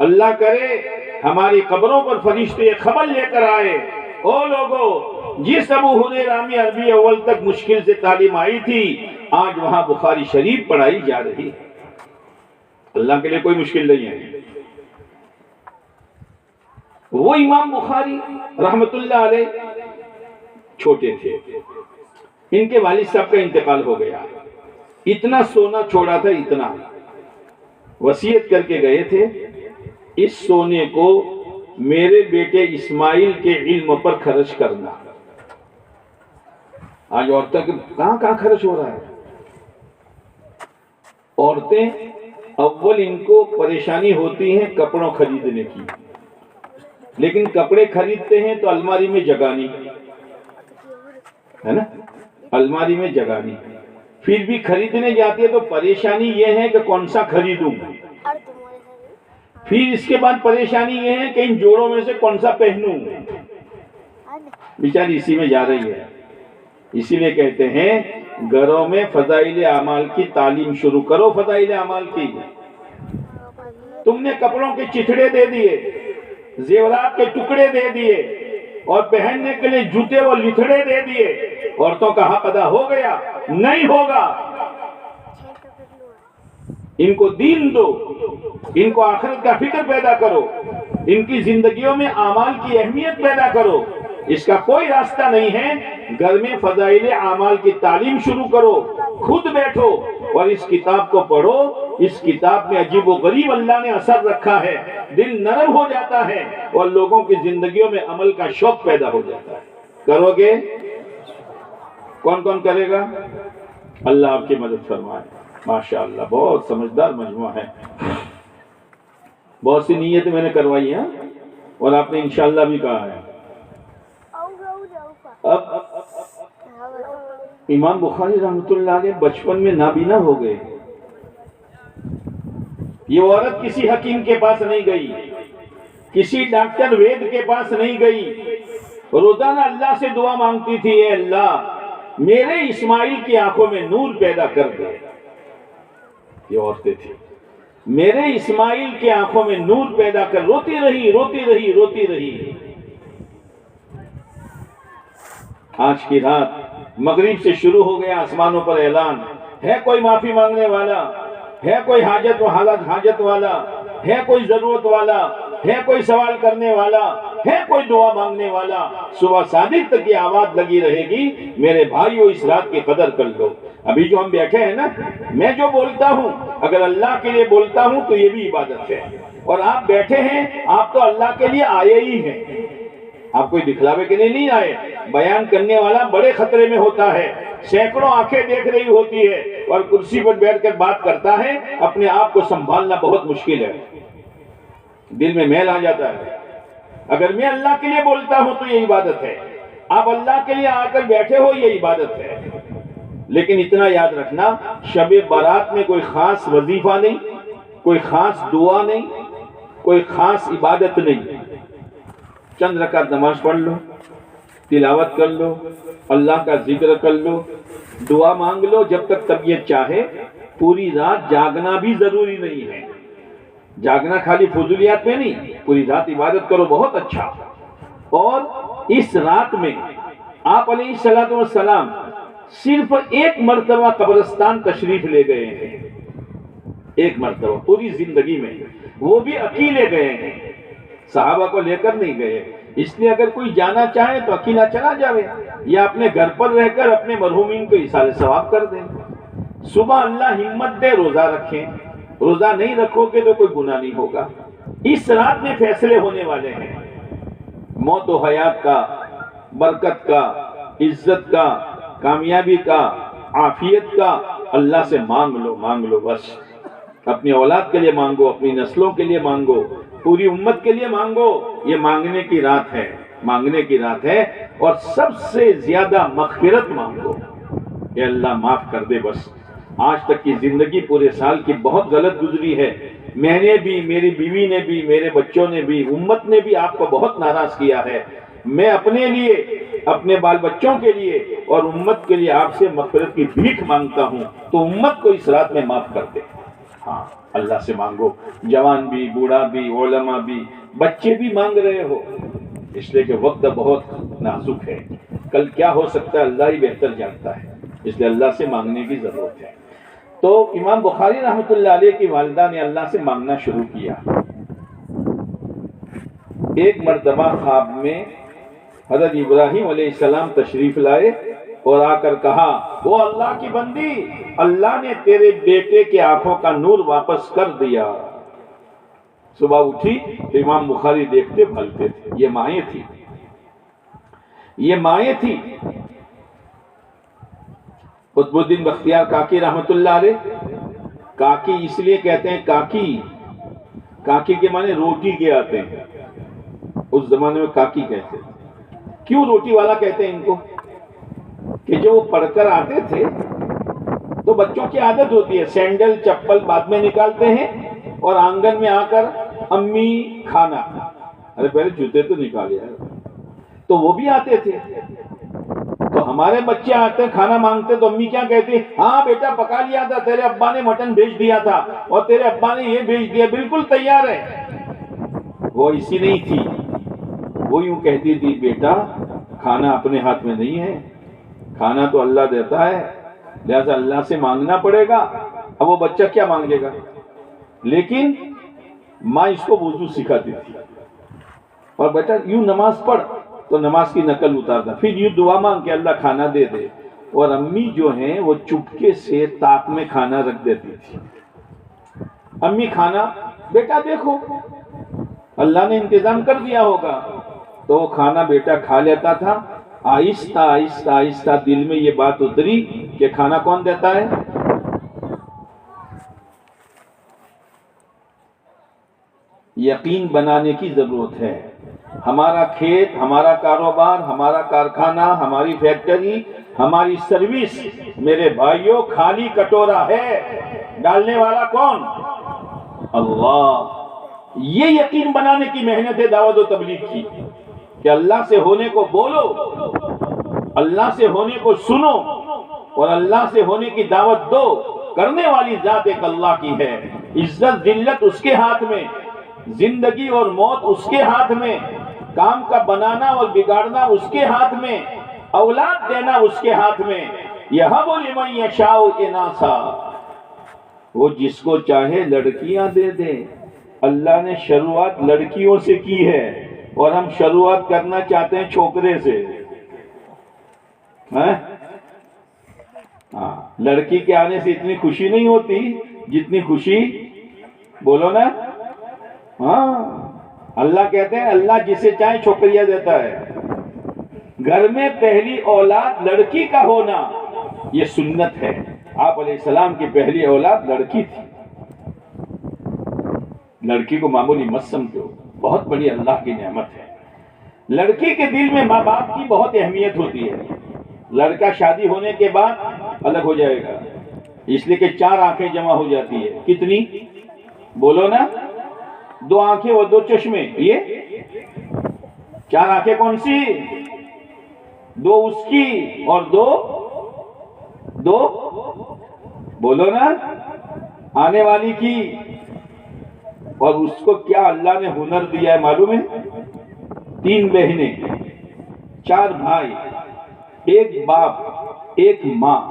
اللہ کرے ہماری قبروں پر فرشتے خبر لے کر آئے او لوگوں جس ابو ہریرہ میں عربی اول تک مشکل سے تعلیم آئی تھی، آج وہاں بخاری شریف پڑھائی جا رہی ہے. اللہ کے لیے کوئی مشکل نہیں ہے. وہ امام بخاری رحمت اللہ علیہ چھوٹے تھے، ان کے والد صاحب کا انتقال ہو گیا. اتنا سونا چھوڑا تھا، اتنا وصیت کر کے گئے تھے اس سونے کو میرے بیٹے اسماعیل کے علم پر خرچ کرنا. آج عورتوں کے کہاں خرچ ہو رہا ہے. عورتیں اول ان کو پریشانی ہوتی ہے کپڑوں خریدنے کی، لیکن کپڑے خریدتے ہیں تو الماری میں جگہ نہیں ہے نا، الماری میں جگہ نہیں. پھر بھی خریدنے جاتی ہے تو پریشانی یہ ہے کہ کون سا خریدوں. پھر اس کے بعد پریشانی یہ ہے کہ ان جوڑوں میں سے کون سا پہنوں. بیچاری اسی میں جا رہی ہے. اسی لیے کہتے ہیں گھروں میں فضائل اعمال کی تعلیم شروع کرو. فضائل اعمال کی تم نے کپڑوں کے چتھڑے دے دیے، زیورات کے ٹکڑے دے دیے، اور پہننے کے لیے جوتے و لتھڑے دے دیے. عورتوں کا حق ادا ہو گیا؟ نہیں ہوگا. ان کو دین دو، ان کو آخرت کا فکر پیدا کرو، ان کی زندگیوں میں اعمال کی اہمیت پیدا کرو. اس کا کوئی راستہ نہیں ہے. گھر میں فضائل اعمال کی تعلیم شروع کرو، خود بیٹھو اور اس کتاب کو پڑھو. اس کتاب میں عجیب و غریب اللہ نے اثر رکھا ہے. دل نرم ہو جاتا ہے اور لوگوں کی زندگیوں میں عمل کا شوق پیدا ہو جاتا ہے. کرو گے؟ کون کون کرے گا؟ اللہ آپ کی مدد فرمائے. ماشاءاللہ بہت سمجھدار مجموعہ ہے. بہت سی نیتیں میں نے کروائی ہیں اور آپ نے انشاءاللہ بھی کہا ہے. اب امام بخاری رحمۃ اللہ علیہ بچپن میں نابینا ہو گئے. یہ عورت کسی حکیم کے پاس نہیں گئی، کسی ڈاکٹر وید کے پاس نہیں گئی. روزانہ اللہ سے دعا مانگتی تھی اے اللہ میرے اسماعیل کی آنکھوں میں نور پیدا کر دے. یہ عورتیں تھیں. میرے اسماعیل کے آنکھوں میں نور پیدا کر. روتی رہی روتی رہی روتی رہی. آج کی رات مغرب سے شروع ہو گیا آسمانوں پر اعلان. ہے کوئی معافی مانگنے والا؟ ہے کوئی حاجت والا؟ ہے کوئی ضرورت والا؟ ہے کوئی سوال کرنے والا؟ ہے کوئی دعا مانگنے والا؟ صبح صادق تک یہ آواز لگی رہے گی. میرے بھائیو اس رات کی قدر کر لو. ابھی جو ہم بیٹھے ہیں نا، میں جو بولتا ہوں اگر اللہ کے لیے بولتا ہوں تو یہ بھی عبادت ہے. اور آپ بیٹھے ہیں، آپ تو اللہ کے لیے آئے ہی ہیں. آپ کوئی دکھلاوے کے لیے نہیں آئے. بیان کرنے والا بڑے خطرے میں ہوتا ہے. سینکڑوں آنکھیں دیکھ رہی ہوتی ہے اور کرسی پر بیٹھ کر بات کرتا ہے. اپنے آپ کو سنبھالنا بہت مشکل ہے. دل میں میل آ جاتا ہے. اگر میں اللہ کے لیے بولتا ہوں تو یہ عبادت ہے. آپ اللہ کے لیے آ کر بیٹھے ہو، یہ عبادت ہے. لیکن اتنا یاد رکھنا، شب بارات میں کوئی خاص وظیفہ نہیں، کوئی خاص دعا نہیں، کوئی خاص عبادت نہیں. چند رکعت نماز پڑھ لو، تلاوت کر لو، اللہ کا ذکر کر لو، دعا مانگ لو جب تک طبیعت چاہے. پوری رات جاگنا بھی ضروری نہیں ہے. جاگنا خالی فضولیات میں نہیں، پوری رات عبادت کرو، بہت اچھا. اور اس رات میں آپ علیہ الصلوۃ والسلام صرف ایک مرتبہ قبرستان تشریف لے گئے ہیں. ایک مرتبہ پوری زندگی میں، وہ بھی اکیلے گئے ہیں، صحابہ کو لے کر نہیں گئے. اس لیے اگر کوئی جانا چاہے تو اکیلا چلا جائے، یا اپنے گھر پر رہ کر اپنے مرحومین کو ایصال ثواب کر دیں. صبح اللہ ہمت دے روزہ رکھیں. روزہ نہیں رکھو گے تو کوئی گناہ نہیں ہوگا. اس رات میں فیصلے ہونے والے ہیں، موت و حیات کا، برکت کا، عزت کا، کامیابی کا، عافیت کا. اللہ سے مانگ لو بس. اپنی اولاد کے لیے مانگو، اپنی نسلوں کے لیے مانگو، پوری امت کے لیے مانگو. یہ مانگنے کی رات ہے، مانگنے کی رات ہے. اور سب سے زیادہ مغفرت مانگو. اے اللہ معاف کر دے بس. آج تک کی زندگی پورے سال کی بہت غلط گزری ہے. میں نے بھی، میری بیوی نے بھی، میرے بچوں نے بھی، امت نے بھی آپ کو بہت ناراض کیا ہے. میں اپنے لیے، اپنے بال بچوں کے لیے اور امت کے لیے آپ سے مغفرت کی بھیک مانگتا ہوں. تو امت کو اس رات میں معاف کر دے. ہاں اللہ سے مانگو. جوان بھی، بوڑھا بھی، علماء بھی، بچے بھی مانگ رہے ہو، اس لیے کہ وقت بہت نازک ہے. کل کیا ہو سکتا ہے اللہ ہی بہتر جانتا ہے. اس لیے اللہ سے مانگنے کی ضرورت ہے. تو امام بخاری رحمۃ اللہ علیہ کی والدہ نے اللہ سے مانگنا شروع کیا. ایک مرتبہ خواب میں حضرت ابراہیم علیہ السلام تشریف لائے اور آ کر کہا، وہ اللہ کی بندی، اللہ نے تیرے بیٹے کے آنکھوں کا نور واپس کر دیا. صبح اٹھی تو امام بخاری دیکھتے بھلتے تھے. یہ مائیں تھی، یہ مائیں تھی. قطب الدین بختیار کاکی رحمۃ اللہ علیہ، کاکی اس لیے کہتے ہیں کاکی، کاکی کے معنی روٹی کے آتے ہیں. اس زمانے میں کاکی کہتے ہیں. کیوں روٹی والا کہتے ہیں ان کو؟ کہ جو وہ پڑھ کر آتے تھے تو بچوں کی عادت ہوتی ہے سینڈل چپل بعد میں نکالتے ہیں اور آنگن میں آ کر امی کھانا. ارے پہلے جوتے تو نکالے. تو وہ بھی آتے تھے. تو ہمارے بچے آتے ہیں کھانا مانگتے تو امی کیا کہتی، ہاں بیٹا پکا لیا تھا، تیرے ابا نے مٹن بھیج دیا تھا اور تیرے ابا نے یہ بھیج دیا، بالکل تیار ہے. وہ ایسی نہیں تھی. وہ یوں کہتی تھی، بیٹا کھانا اپنے ہاتھ میں نہیں ہے، کھانا تو اللہ دیتا ہے، لہذا اللہ سے مانگنا پڑے گا. اب وہ بچہ کیا مانگے گا؟ لیکن ماں اس کو وضو سکھاتی تھی اور بیٹا یوں نماز پڑھ تو نماز کی نقل اتارتا، پھر یوں دعا مانگ کے اللہ کھانا دے دے. اور امی جو ہیں وہ چپکے سے تاپ میں کھانا رکھ دیتی تھی. امی کھانا، بیٹا دیکھو اللہ نے انتظام کر دیا ہوگا. تو وہ کھانا بیٹا کھا لیتا تھا. آہستہ آہستہ آہستہ دل میں یہ بات اتری کہ کھانا کون دیتا ہے؟ یقین بنانے کی ضرورت ہے. ہمارا کھیت، ہمارا کاروبار، ہمارا کارخانہ، ہماری فیکٹری، ہماری سروس، میرے بھائیوں خالی کٹورا ہے. ڈالنے والا کون؟ اللہ. یہ یقین بنانے کی محنت ہے دعوت و تبلیغ کی کہ اللہ سے ہونے کو بولو، اللہ سے ہونے کو سنو اور اللہ سے ہونے کی دعوت دو. کرنے والی ذات ایک اللہ کی ہے. عزت ذلت اس کے ہاتھ میں، زندگی اور موت اس کے ہاتھ میں، کام کا بنانا اور بگاڑنا اس کے ہاتھ میں، اولاد دینا اس کے ہاتھ میں۔ یہب لمن یشاء اناثا، وہ جس کو چاہے لڑکیاں دے دے۔ اللہ نے شروعات لڑکیوں سے کی ہے اور ہم شروعات کرنا چاہتے ہیں چھوکرے سے۔ ہاں، لڑکی کے آنے سے اتنی خوشی نہیں ہوتی جتنی خوشی، بولو نا، ہاں، اللہ کہتے ہیں اللہ جسے چاہے چھوکریاں دیتا ہے۔ گھر میں پہلی اولاد لڑکی کا ہونا یہ سنت ہے۔ آپ علیہ السلام کی پہلی اولاد لڑکی تھی۔ لڑکی کو معمولی مت سمجھو، بہت بڑی اللہ کی نعمت ہے۔ لڑکی کے دل میں ماں باپ کی بہت اہمیت ہوتی ہے۔ لڑکا شادی ہونے کے بعد الگ ہو جائے گا، اس لیے کہ 4 آنکھیں جمع ہو جاتی ہے۔ کتنی؟ بولو نا، 2 آنکھیں اور 2 چشمے، یہ 4 آنکھیں کون سی؟ 2 اس کی اور 2 بولو نا آنے والی کی۔ اور اس کو کیا اللہ نے ہنر دیا ہے معلوم ہے؟ 3 بہنیں، 4 بھائی، 1 باپ 1 ماں،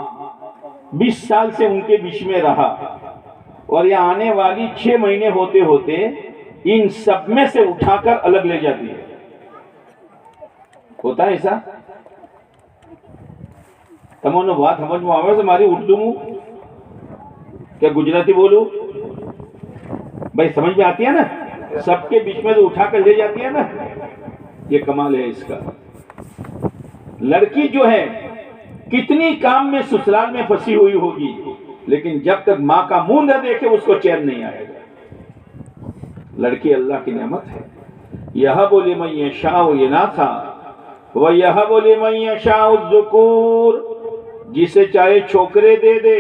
20 سال سے ان کے بیچ میں رہا، اور یہ آنے والی 6 مہینے ہوتے ہوتے ان سب میں سے اٹھا کر الگ لے جاتی ہے۔ ہوتا ہے ایسا؟ تمہوں بات سمجھ میں آواز ہماری اردو میں کیا گجراتی بولو بھائی، سمجھ میں آتی ہے نا؟ سب کے بیچ میں تو اٹھا کر لے جاتی ہے نا، یہ کمال ہے اس کا۔ لڑکی جو ہے کتنی کام میں سسرال میں پھنسی ہوئی ہوگی، لیکن جب تک ماں کا منہ نہ دیکھے اس کو چین نہیں آئے گا۔ لڑکی اللہ کی نعمت ہے۔ یہب لمن یشاء اناثا ویہب لمن یشاء الذکور، جسے چاہے چھوکرے دے دے،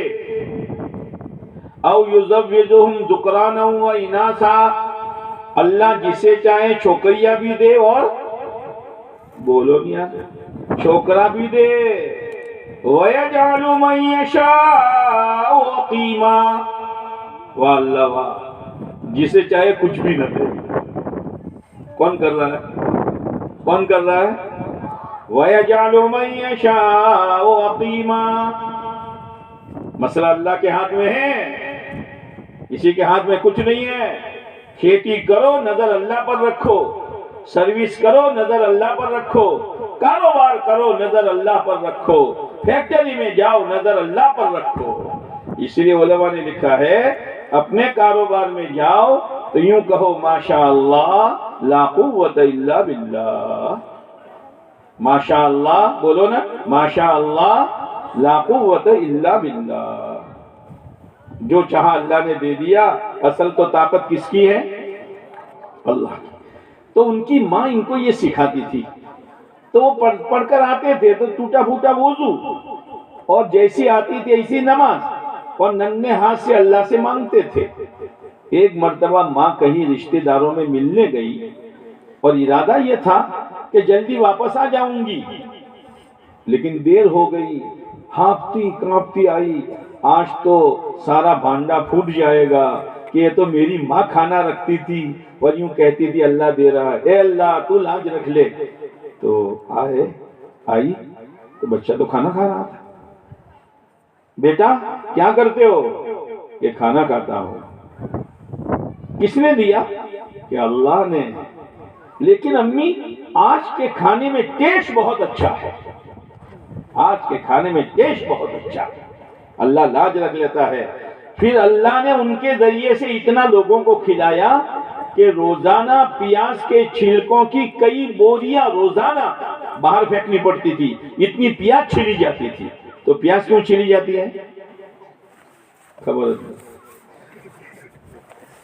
او یزوجہم ذکرانا و اناثا، اللہ جسے چاہے چھوکریاں بھی دے اور بولو گیا چھوکرا بھی دے۔ وَيَجْعَلُ مَن يَشَاءُ عَقِيمًا، واللہ واہ، جسے چاہے کچھ بھی نہ دے۔ کون کر رہا ہے؟ کون کر رہا ہے؟ وَيَجْعَلُ مَن يَشَاءُ عَقِيمًا، مسئلہ اللہ کے ہاتھ میں ہے، کسی کے ہاتھ میں کچھ نہیں ہے۔ کھیتی کرو نظر اللہ پر رکھو، سروس کرو نظر اللہ پر رکھو، کاروبار کرو نظر اللہ پر رکھو، فیکٹری میں جاؤ نظر اللہ پر رکھو۔ اس لیے علماء نے لکھا ہے اپنے کاروبار میں جاؤ تو یوں کہو ماشاء اللہ لا قوت الا باللہ، ماشاء اللہ، بولو نا ماشاء اللہ لا قوت الا باللہ۔ جو چاہا اللہ نے دے دیا، اصل تو طاقت کس کی ہے؟ اللہ کی۔ تو ان کی ماں ان کو یہ سکھاتی تھی، تو وہ پڑھ کر آتے تھے تو ٹوٹا پھوٹا وضو، اور جیسی آتی تھی ایسی نماز، اور ننھے ہاتھ سے اللہ سے مانگتے تھے۔ ایک مرتبہ ماں کہیں رشتہ داروں میں ملنے گئی اور ارادہ یہ تھا کہ جلدی واپس آ جاؤں گی، لیکن دیر ہو گئی، ہانپتی کانپتی آئی، آج تو سارا بھانڈا پھوٹ جائے گا کہ یہ تو میری ماں کھانا رکھتی تھی اور یوں کہتی تھی اللہ دے رہا ہے، اے اللہ تو لاج رکھ لے۔ تو آئی تو بچہ تو کھانا کھا رہا تھا۔ بیٹا کیا کرتے ہو؟ کہ کھانا کھاتا ہوں۔ کس نے دیا؟ کہ اللہ نے۔ لیکن امی آج کے کھانے میں ٹیسٹ بہت اچھا ہے، آج کے کھانے میں ٹیسٹ بہت اچھا ہے۔ اللہ لاج رکھ لیتا ہے۔ پھر اللہ نے ان کے ذریعے سے اتنا لوگوں کو کھلایا کہ روزانہ پیاز کے چھلکوں کی کئی بوریاں روزانہ باہر پھینکنی پڑتی تھی، اتنی پیاز چھلی جاتی تھی۔ تو پیاز کیوں چھلی جاتی ہے؟ خبر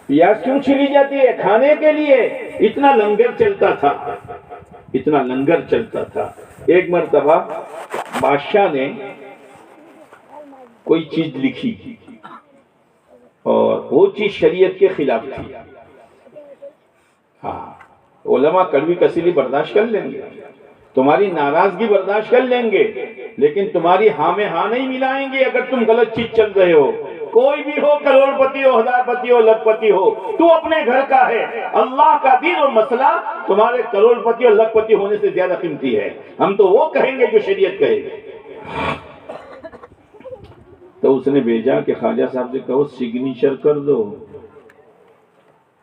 پیاز کیوں چھلی جاتی ہے؟ کھانے کے لیے۔ اتنا لنگر چلتا تھا، اتنا لنگر چلتا تھا۔ ایک مرتبہ بادشاہ نے کوئی چیز لکھی اور وہ چیز شریعت کے خلاف تھی۔ ہاں، علماء کڑوی کسیلی برداشت کر لیں گے، تمہاری ناراضگی برداشت کر لیں گے، لیکن تمہاری ہاں میں ہاں نہیں ملائیں گے اگر تم غلط چیز چل رہے ہو۔ کوئی بھی ہو، کروڑ پتی ہو، ہزار پتی ہو، لاکھ پتی ہو، تو اپنے گھر کا ہے. اللہ کا دین اور مسئلہ تمہارے کروڑ پتی اور لاکھ پتی ہونے سے زیادہ قیمتی ہے. ہم تو وہ کہیں گے جو شریعت کہے گی. تو اس نے بھیجا کہ خواجہ صاحب سے کہو سگنیچر کر دو.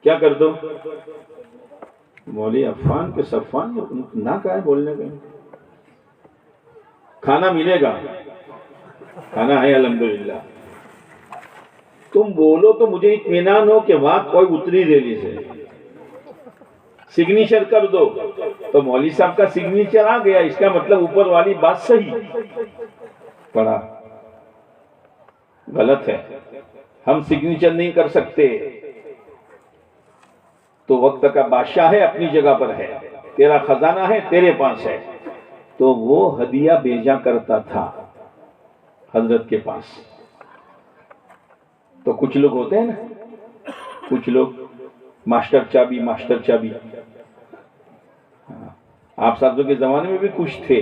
کیا کر دو؟ مولوی عفان کے صفان نہ کہا بولنے کا. کھانا ملے گا، کھانا ہے الحمدللہ. تم بولو تو مجھے اطمینان ہو کہ وہاں کوئی اتری ریلی سے. سگنیچر کر دو. تو مولوی صاحب کا سگنیچر آ گیا، اس کا مطلب اوپر والی بات صحیح. پڑھا غلط ہے، ہم سگنیچر نہیں کر سکتے. تو وقت کا بادشاہ ہے، اپنی جگہ پر ہے، تیرا خزانہ ہے، تیرے پاس ہے. تو وہ ہدیہ بھیجا کرتا تھا حضرت کے پاس. تو کچھ لوگ ہوتے ہیں نا، کچھ لوگ ماسٹر چابی ماسٹر چابی. آپ صاحب کے زمانے میں بھی کچھ تھے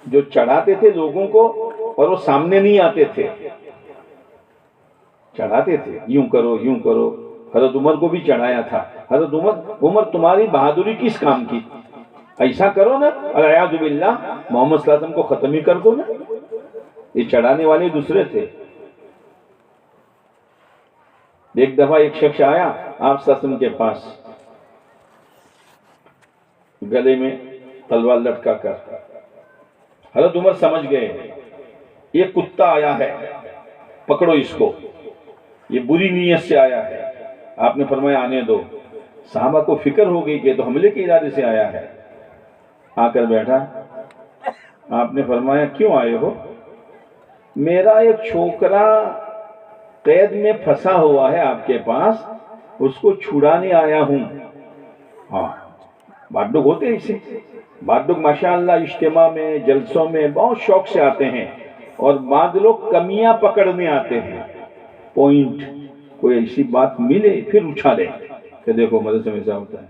جو چڑھاتے تھے لوگوں کو اور وہ سامنے نہیں آتے تھے. چڑھاتے تھے، یوں کرو یوں کرو. حضرت عمر کو بھی چڑھایا تھا. حضرت عمر تمہاری بہادری کس کام کی؟ ایسا کرو نا، الیاذ باللہ محمد صلی اللہ علیہ وسلم کو ختم ہی کر دو نا. یہ چڑھانے والے دوسرے تھے. ایک دفعہ ایک شخص آیا آپ صلی اللہ علیہ وسلم کے پاس، گلے میں تلوار لٹکا کر. حضرت عمر سمجھ گئے یہ کتا آیا ہے، پکڑو اس کو، یہ بری نیت سے آیا ہے. آپ نے فرمایا آنے دو. صحابہ کو فکر ہو گئی کہ تو حملے کے ارادے سے آیا ہے. آ کر بیٹھا. آپ نے فرمایا کیوں آئے ہو؟ میرا ایک چھوکرا قید میں پھنسا ہوا ہے آپ کے پاس، اس کو چھڑانے آیا ہوں. ہاں بات لوگ ہوتے ہیں اسے. بعض لوگ ماشاءاللہ اجتماع میں جلسوں میں بہت شوق سے آتے ہیں، اور بعض لوگ کمیاں پکڑنے آتے ہیں. پوائنٹ کوئی ایسی بات ملے پھر اچھالے کہ دیکھو مدرسے میں ایسا ہوتا ہے،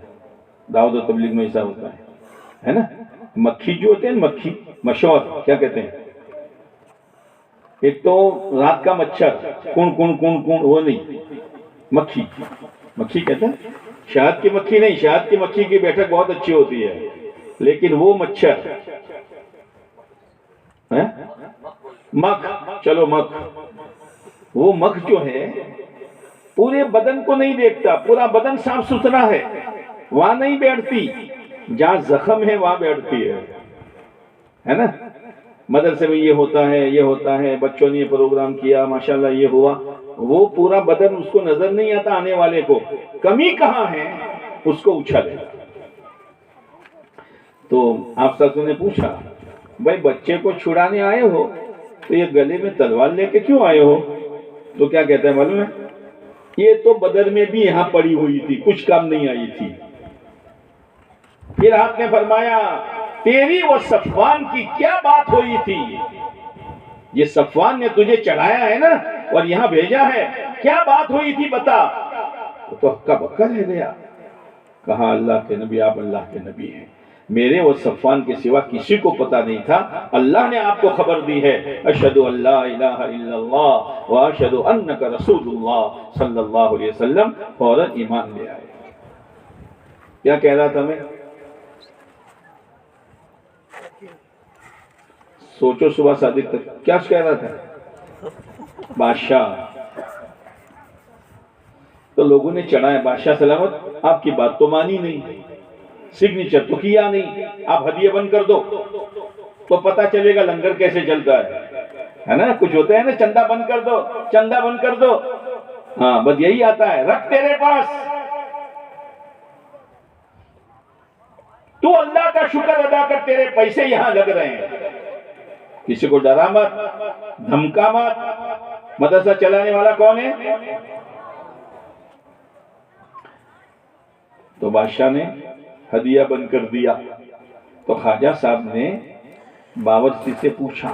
دعوت و تبلیغ میں ایسا ہوتا ہے نا. مکھی جو ہوتے ہیں مکھی مشور کیا کہتے ہیں، ایک تو رات کا مچھر کون کون کون کون، وہ نہیں، مکھی مکھی کہتے ہیں. شہد کی مکھی نہیں، شہد کی مکھی کی بیٹھک بہت اچھی ہوتی ہے، لیکن وہ مچھر مکھ، چلو مکھ. وہ مکھ جو ہے پورے بدن کو نہیں دیکھتا، پورا بدن صاف ستھرا ہے، وہاں نہیں بیٹھتی. جہاں زخم ہے وہاں بیٹھتی ہے نا. مدرسے میں یہ ہوتا ہے یہ ہوتا ہے، بچوں نے یہ پروگرام کیا ماشاءاللہ یہ ہوا، وہ پورا بدن اس کو نظر نہیں آتا. آنے والے کو کمی کہاں ہے اس کو اچھالے. تو آپ سب نے پوچھا بھائی بچے کو چھڑانے آئے ہو تو یہ گلے میں تلوار لے کے کیوں آئے ہو؟ تو کیا کہتا ہے معلوم ہے؟ یہ تو بدر میں بھی یہاں پڑی ہوئی تھی، کچھ کام نہیں آئی تھی. پھر آپ نے فرمایا تیری وہ صفوان کی کیا بات ہوئی تھی؟ یہ صفوان نے تجھے چڑھایا ہے نا اور یہاں بھیجا ہے، کیا بات ہوئی تھی بتا. تو ہکا بکا رہ گیا. کہا اللہ کے نبی، آپ اللہ کے نبی ہیں، میرے وہ صفوان کے سوا کسی کو پتا نہیں تھا، اللہ نے آپ کو خبر دی ہے. اشہد ان لا الہ الا اللہ واشہد انک رسول اللہ صلی اللہ علیہ وسلم. فوراً ایمان لے آئے. کیا کہہ رہا تھا میں؟ سوچو صبح صادق تک کیا کہہ رہا تھا؟ بادشاہ. تو لوگوں نے چڑھایا بادشاہ سلامت، آپ کی بات تو مانی نہیں، سگنیچر تو کیا نہیں، آپ ہدیے بند کر دو تو پتہ چلے گا لنگر کیسے چلتا ہے نا. کچھ ہوتا ہے نا چندہ بند کر دو، چندہ بند کر دو. ہاں بس یہی آتا ہے، رکھ تیرے پاس. تو اللہ کا شکر ادا کر، تیرے پیسے یہاں لگ رہے ہیں. کسی کو ڈرا مت، دھمکا مت. مدرسہ چلانے والا کون ہے؟ تو بادشاہ نے ہدیہ بند کر دیا. تو خواجہ صاحب نے باورچی سے پوچھا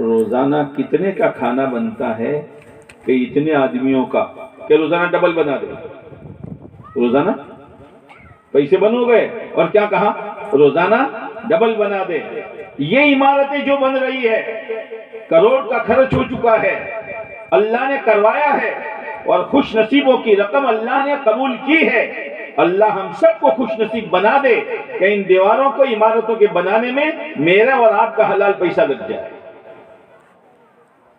روزانہ کتنے کا کھانا بنتا ہے؟ کہ اتنے آدمیوں کا. کہ روزانہ ڈبل بنا دے. روزانہ پیسے بن ہو گئے، اور کیا کہا؟ روزانہ ڈبل بنا دے. یہ عمارتیں جو بن رہی ہے، کروڑ کا خرچ ہو چکا ہے، اللہ نے کروایا ہے اور خوش نصیبوں کی رقم اللہ نے قبول کی ہے۔ اللہ ہم سب کو خوش نصیب بنا دے کہ ان دیواروں کو عمارتوں کے بنانے میں میرا اور آپ کا حلال پیسہ لگ جائے۔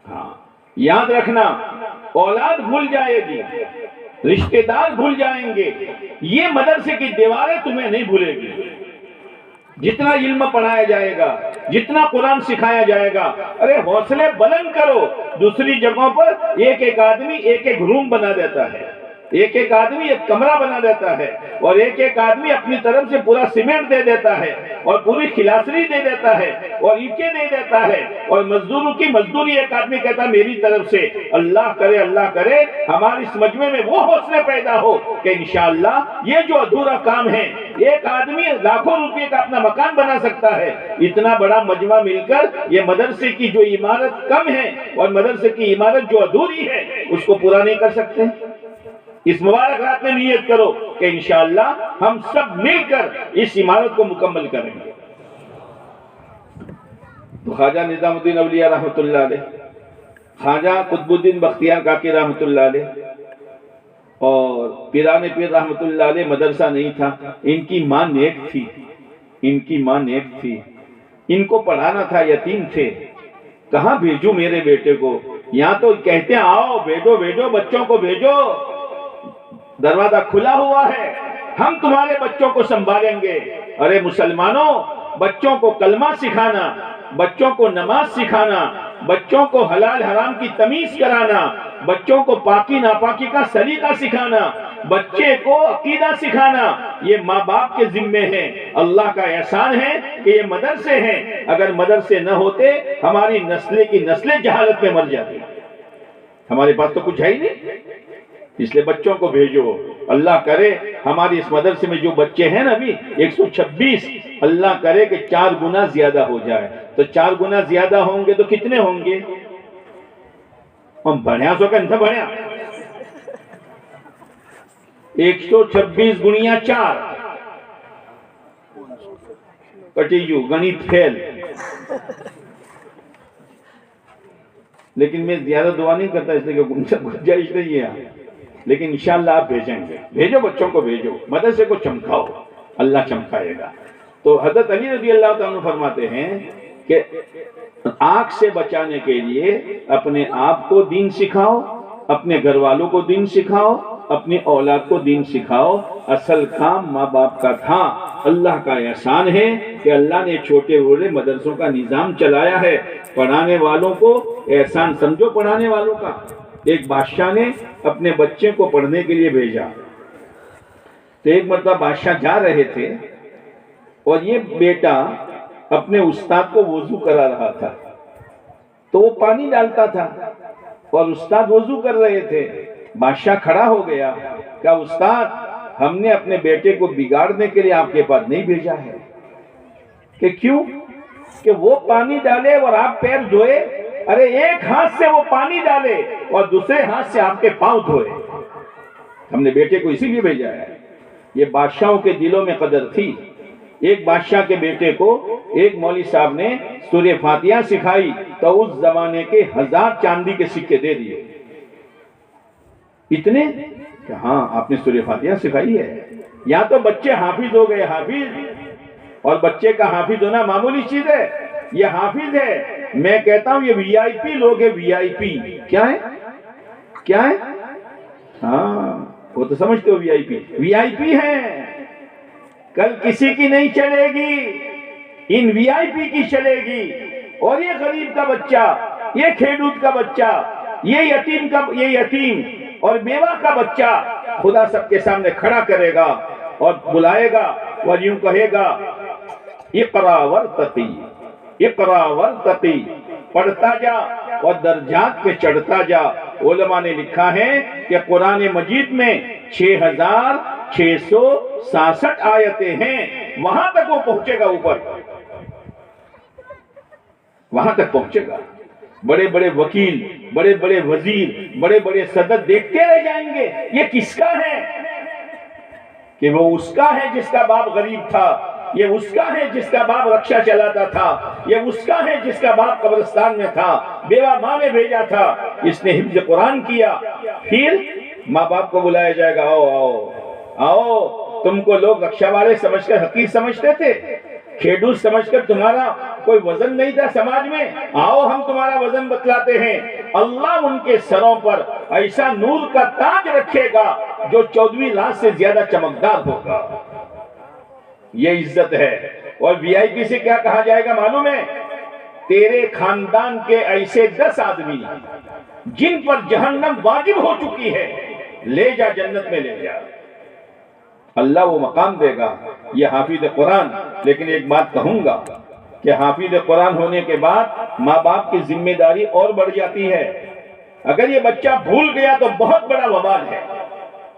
ہاں یاد رکھنا، اولاد بھول جائے گی، رشتہ دار بھول جائیں گے، یہ مدرسے کی دیواریں تمہیں نہیں بھولے گی۔ جتنا علم پڑھایا جائے گا، جتنا قرآن سکھایا جائے گا، ارے حوصلے بلند کرو۔ دوسری جگہوں پر ایک ایک آدمی ایک ایک روم بنا دیتا ہے، ایک ایک آدمی ایک کمرہ بنا دیتا ہے، اور ایک ایک آدمی اپنی طرف سے پورا سیمنٹ دے دیتا ہے، اور پوری کھلاسری دے دیتا ہے، اور اینٹیں دے دیتا ہے، اور مزدوروں کی مزدوری ایک آدمی کہتا ہے میری طرف سے۔ اللہ کرے ہمارے اس مجمع میں وہ حوصلے پیدا ہو کہ انشاءاللہ یہ جو ادھورا کام ہے، ایک آدمی لاکھوں روپے کا اپنا مکان بنا سکتا ہے، اتنا بڑا مجمع مل کر یہ مدرسے کی جو عمارت کم ہے اور مدرسے کی عمارت جو ادھوری ہے اس کو پورا نہیں کر سکتے۔ اس مبارک رات میں نیت کرو کہ انشاءاللہ ہم سب مل کر اس عمارت کو مکمل کریں گے۔ تو خواجہ نظام الدین اولیاء رحمۃ اللہ علیہ، خواجہ قطب الدین بختیار کاکی رحمۃ اللہ علیہ اور پیران پیر رحمۃ اللہ علیہ مدرسہ نہیں تھا، ان کی ماں نیک تھی، ان کی ماں نیک تھی، ان کو پڑھانا تھا، یتیم تھے، کہاں بھیجوں میرے بیٹے کو؟ یہاں تو کہتے ہیں آؤ بھیجو بچوں کو بھیجو، دروازہ کھلا ہوا ہے، ہم تمہارے بچوں کو سنبھالیں گے۔ ارے مسلمانوں، بچوں کو کلمہ سکھانا، بچوں کو نماز سکھانا، بچوں کو حلال حرام کی تمیز کرانا، بچوں کو پاکی ناپاکی کا سلیقہ سکھانا، بچے کو عقیدہ سکھانا، یہ ماں باپ کے ذمے ہے۔ اللہ کا احسان ہے کہ یہ مدرسے ہیں، اگر مدرسے نہ ہوتے ہماری نسلیں جہالت میں مر جاتی، ہمارے پاس تو کچھ ہے ہی نہیں، اس لیے بچوں کو بھیجو۔ اللہ کرے ہماری اس مدرسے میں جو بچے ہیں نا ابھی 126، اللہ کرے کہ 4 گنا زیادہ ہو جائے، تو 4 گنا زیادہ ہوں گے تو کتنے ہوں گے؟ ہم بڑھیا سو کہ انتھا بڑھیا 126 گنیا 4 کٹیجو گنیت فیل۔ لیکن میں زیادہ دعا نہیں کرتا اس لیے کہ گنجائش نہیں ہے، لیکن انشاءاللہ آپ بھیجیں گے، بھیجو بچوں کو، بھیجو مدرسے کو، چمکاؤ، اللہ چمکائے گا۔ تو حضرت علی رضی اللہ تعالیٰ فرماتے ہیں کہ آنکھ سے بچانے کے لیے اپنے آپ کو دین سکھاؤ، اپنے گھر والوں کو دین سکھاؤ، اپنی اولاد کو دین سکھاؤ۔ اصل کام ماں باپ کا تھا۔ اللہ کا احسان ہے کہ اللہ نے چھوٹے بڑے مدرسوں کا نظام چلایا ہے۔ پڑھانے والوں کو احسان سمجھو، پڑھانے والوں کا۔ ایک بادشاہ نے اپنے بچے کو پڑھنے کے لیے بھیجا، تو ایک مرتبہ بادشاہ جا رہے تھے اور یہ بیٹا اپنے استاد کو وضو کرا رہا تھا، تو وہ پانی ڈالتا تھا اور استاد وضو کر رہے تھے۔ بادشاہ کھڑا ہو گیا، کہا استاد ہم نے اپنے بیٹے کو بگاڑنے کے لیے آپ کے پاس نہیں بھیجا ہے۔ کہ کیوں؟ کہ وہ پانی ڈالے اور آپ پیر دھوئے، ارے ایک ہاتھ سے وہ پانی ڈالے اور دوسرے ہاتھ سے آپ کے پاؤں دھوئے۔ ہم نے بیٹے کو اسی لیے بھیجا ہے۔ یہ بادشاہوں کے دلوں میں قدر تھی۔ ایک بادشاہ کے بیٹے کو ایک مولوی صاحب نے سورہ فاتحہ سکھائی تو اس زمانے کے 1000 چاندی کے سکے دے دیے۔ اتنے کہ ہاں آپ نے سورہ فاتحہ سکھائی ہے۔ یا تو بچے حافظ ہو گئے، حافظ، اور بچے کا حافظ ہونا معمولی چیز ہے، یہ حافظ ہے۔ میں کہتا ہوں یہ وی آئی پی لوگ ہیں، وی آئی پی کیا ہے؟ کیا ہے؟ ہاں وہ تو سمجھتے ہو، وی آئی پی، وی آئی پی ہیں۔ کل کسی کی نہیں چلے گی، ان وی آئی پی کی چلے گی۔ اور یہ غریب کا بچہ، یہ کھیڈوت کا بچہ، یہ یتیم اور بیوہ کا بچہ خدا سب کے سامنے کھڑا کرے گا اور بلائے گا اور یوں کہے گا اقرا ورتقی، اقرا ورتقی، پڑھتا جا اور درجات پہ چڑھتا جا۔ علماء نے لکھا ہے کہ قرآن مجید میں 6667 آیتیں ہیں، وہاں تک وہ پہنچے گا، اوپر وہاں تک پہنچے گا۔ بڑے بڑے وکیل، بڑے بڑے وزیر، بڑے بڑے صدر دیکھتے رہ جائیں گے یہ کس کا ہے؟ کہ وہ اس کا ہے جس کا باپ غریب تھا، یہ اس کا ہے جس کا باپ رکشا چلاتا تھا، یہ اس کا ہے جس کا باپ قبرستان میں تھا، بیوہ ماں نے بھیجا تھا، اس نے حفظ قرآن کیا. پھر ماں باپ کو بلایا جائے گا، آؤ آؤ آؤ. تم کو لوگ رکشا والے سمجھ کر حقیر سمجھتے تھے، کھیڈو سمجھ کر تمہارا کوئی وزن نہیں تھا سماج میں، آؤ ہم تمہارا وزن بتلاتے ہیں. اللہ ان کے سروں پر ایسا نور کا تاج رکھے گا جو 14ویں رات سے زیادہ چمکدار ہوگا. یہ عزت ہے. اور وی آئی پی سے کیا کہا جائے گا معلوم ہے؟ تیرے خاندان کے ایسے 10 آدمی جن پر جہنم واجب ہو چکی ہے، لے جا جنت میں لے جا. اللہ وہ مقام دے گا. یہ حافظ قرآن. لیکن ایک بات کہوں گا کہ حافظ قرآن ہونے کے بعد ماں باپ کی ذمہ داری اور بڑھ جاتی ہے. اگر یہ بچہ بھول گیا تو بہت بڑا وبال ہے.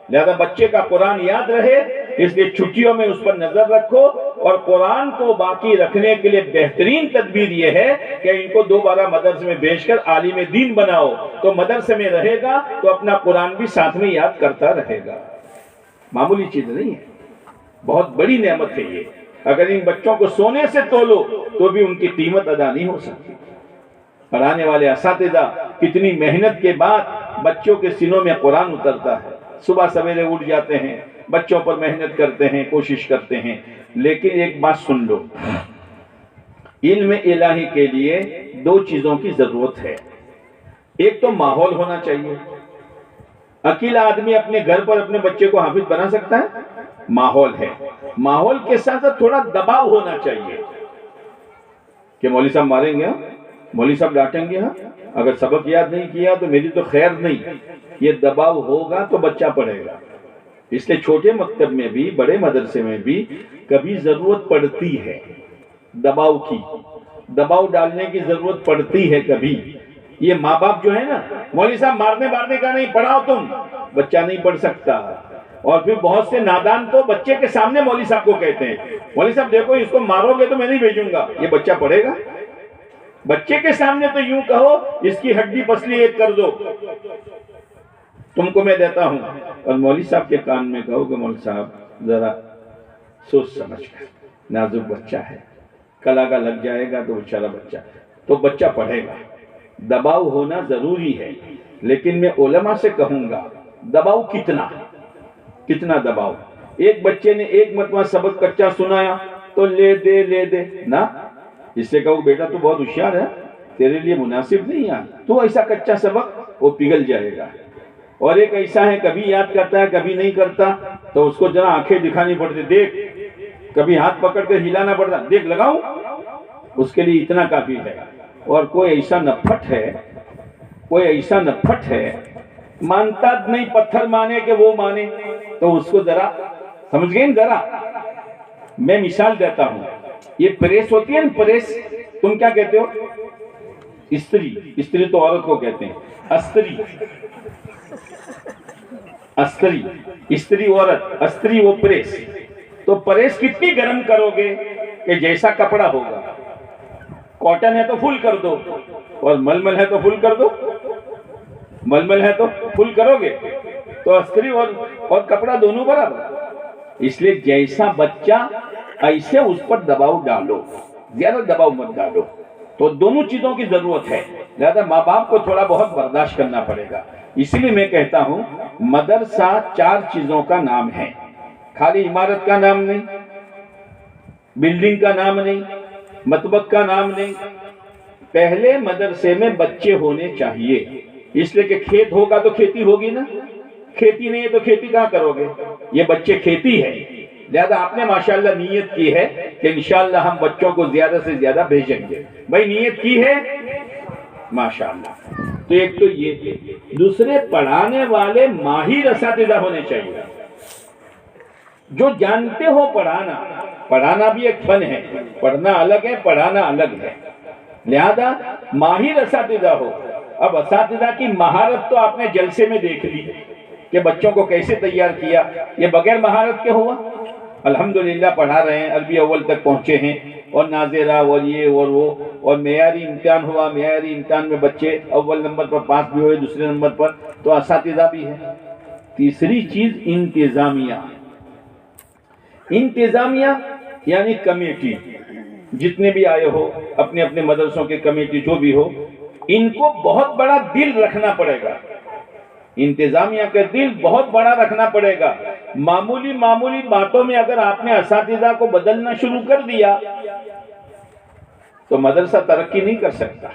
لہذا بچے کا قرآن یاد رہے، اس لیے چھٹیوں میں اس پر نظر رکھو. اور قرآن کو باقی رکھنے کے لیے بہترین تدبیر یہ ہے کہ ان کو دوبارہ مدرسے میں بھیج کر عالم دین بناؤ. تو مدرسے میں رہے گا تو اپنا قرآن بھی ساتھ میں یاد کرتا رہے گا. معمولی چیز نہیں ہے، بہت بڑی نعمت ہے یہ. اگر ان بچوں کو سونے سے تولو تو بھی ان کی قیمت ادا نہیں ہو سکتی. پڑھانے والے اساتذہ کتنی محنت کے بعد بچوں کے سینوں میں قرآن اترتا ہے. صبح سویرے اٹھ جاتے ہیں، بچوں پر محنت کرتے ہیں، کوشش کرتے ہیں. لیکن ایک بات سن لو، علم الہی کے لیے 2 چیزوں کی ضرورت ہے. ایک تو ماحول ہونا چاہیے. اکیلا آدمی اپنے گھر پر اپنے بچے کو حافظ بنا سکتا ہے؟ ماحول ہے. ماحول کے ساتھ تھوڑا دباؤ ہونا چاہیے کہ مولوی صاحب ماریں گے، مولوی صاحب ڈانٹیں گے، اگر سبق یاد نہیں کیا تو میری تو خیر نہیں. یہ دباؤ ہوگا تو بچہ پڑھے گا. اس لیے چھوٹے مکتب میں بھی، بڑے مدرسے میں بھی کبھی ضرورت پڑتی ہے دباؤ کی، دباؤ ڈالنے کی ضرورت پڑتی ہے کبھی. یہ ماں باپ جو ہے نا، مولوی صاحب مارنے کا نہیں، پڑھاؤ تم، بچہ نہیں پڑھ سکتا. اور پھر بہت سے نادان تو بچے کے سامنے مولوی صاحب کو کہتے ہیں، مولوی صاحب دیکھو اس کو مارو گے تو میں نہیں بھیجوں گا. یہ بچہ پڑھے گا؟ بچے کے سامنے تو یوں کہو اس کی ہڈی پسلی ایک کر دو، تم کو میں دیتا ہوں. اور مولوی صاحب کے کان میں کہو کہ مولوی صاحب ذرا سوچ سمجھ کر، نازک بچہ ہے، کلا کا لگ جائے گا تو بیچارہ بچہ، تو بچہ پڑھے گا. دباؤ ہونا ضروری ہے. لیکن میں علماء سے کہوں گا دباؤ کتنا دباؤ. ایک بچے نے ایک مرتبہ سبق کچا سنایا تو لے دے نا. اس سے کہو بیٹا تو بہت ہوشیار ہے، تیرے لیے مناسب نہیں ہے، تو ایسا کچا سبق وہ پگھل جائے گا. اور ایک ایسا ہے کبھی یاد کرتا ہے کبھی نہیں کرتا، تو اس کو ذرا آنکھیں دکھانی پڑتی، دیکھ، کبھی ہاتھ پکڑ کر ہلانا پڑتا، دیکھ لگاؤں. اس کے لیے اتنا کافی ہے. اور کوئی ایسا نپھٹ ہے مانتا نہیں، پتھر مانے کہ وہ مانے، تو اس کو ذرا سمجھ گئے. ذرا میں مثال دیتا ہوں. یہ پریس ہوتی ہے نا، پریس، تم کیا کہتے ہو؟ استری تو عورت کو کہتے ہیں. استری عورت، استری وہ پریس. تو پریس کتنی گرم کرو گے کہ جیسا کپڑا ہوگا. کاٹن ہے تو فل کر دو، اور ململ ہے تو فل کر دو. ململ ہے تو فل کرو گے، تو استری اور کپڑا دونوں برابر. اس لیے جیسا بچہ ایسے اس پر دباؤ ڈالو، زیادہ دباؤ مت ڈالو. تو دونوں چیزوں کی ضرورت ہے. لہذا ماں باپ کو تھوڑا بہت برداشت کرنا پڑے گا. اسی لیے میں کہتا ہوں مدرسہ 4 چیزوں کا نام ہے. خالی عمارت کا نام نہیں، بلڈنگ کا نام نہیں، مطبخ کا نام نہیں. پہلے مدرسے میں بچے ہونے چاہیے. اس لیے کہ کھیت ہوگا تو کھیتی ہوگی نا، کھیتی نہیں ہے تو کھیتی کہاں کرو گے؟ یہ بچے کھیتی ہے. لہذا آپ نے ماشاءاللہ نیت کی ہے کہ انشاءاللہ ہم بچوں کو زیادہ سے زیادہ بھیجیں گے. بھائی نیت کی ہے ماشاءاللہ. تو ایک تو یہ. دوسرے، پڑھانے والے ماہر اساتذہ ہونے چاہیے جو جانتے ہو پڑھانا. پڑھانا بھی ایک فن ہے، پڑھنا الگ ہے، پڑھانا الگ ہے. لہذا ماہر اساتذہ ہو. اب اساتذہ کی مہارت تو آپ نے جلسے میں دیکھ لی کہ بچوں کو کیسے تیار کیا. یہ بغیر مہارت کے ہوا؟ الحمدللہ پڑھا رہے ہیں، عربی اول تک پہنچے ہیں، اور ناظرہ اور یہ اور وہ، اور معیاری امتحان ہوا، معیاری امتحان میں بچے اول نمبر پر پاس بھی ہوئے، دوسرے نمبر پر، تو اساتذہ بھی ہے. تیسری چیز انتظامیہ. یعنی کمیٹی جتنے بھی آئے ہو، اپنے اپنے مدرسوں کے کمیٹی جو بھی ہو، ان کو بہت بڑا دل رکھنا پڑے گا، انتظامیہ کا دل بہت بڑا رکھنا پڑے گا۔ معمولی باتوں میں اگر آپ نے اساتذہ کو بدلنا شروع کر دیا تو مدرسہ ترقی نہیں کر سکتا۔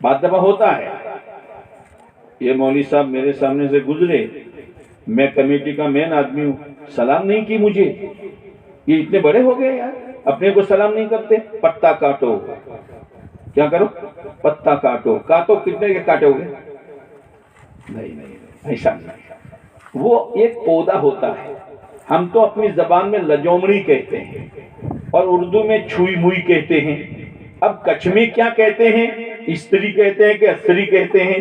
بات دفعہ ہوتا ہے، یہ مولوی صاحب میرے سامنے سے گزرے، میں کمیٹی کا مین آدمی ہوں، سلام نہیں کی مجھے، یہ اتنے بڑے ہو گئے یار، اپنے کو سلام نہیں کرتے۔ پتا کاٹو، کیا کرو؟ پتا کاٹو۔ کاٹو کتنے کے کاٹو گے؟ نہیں، ایسا نہیں۔ وہ ایک پودا ہوتا ہے، ہم تو اپنی زبان میں لجومڑی کہتے ہیں اور اردو میں چھوئی موئی کہتے ہیں۔ اب کچھمی کیا کہتے ہیں؟ استری کہتے ہیں کہ استری کہتے ہیں؟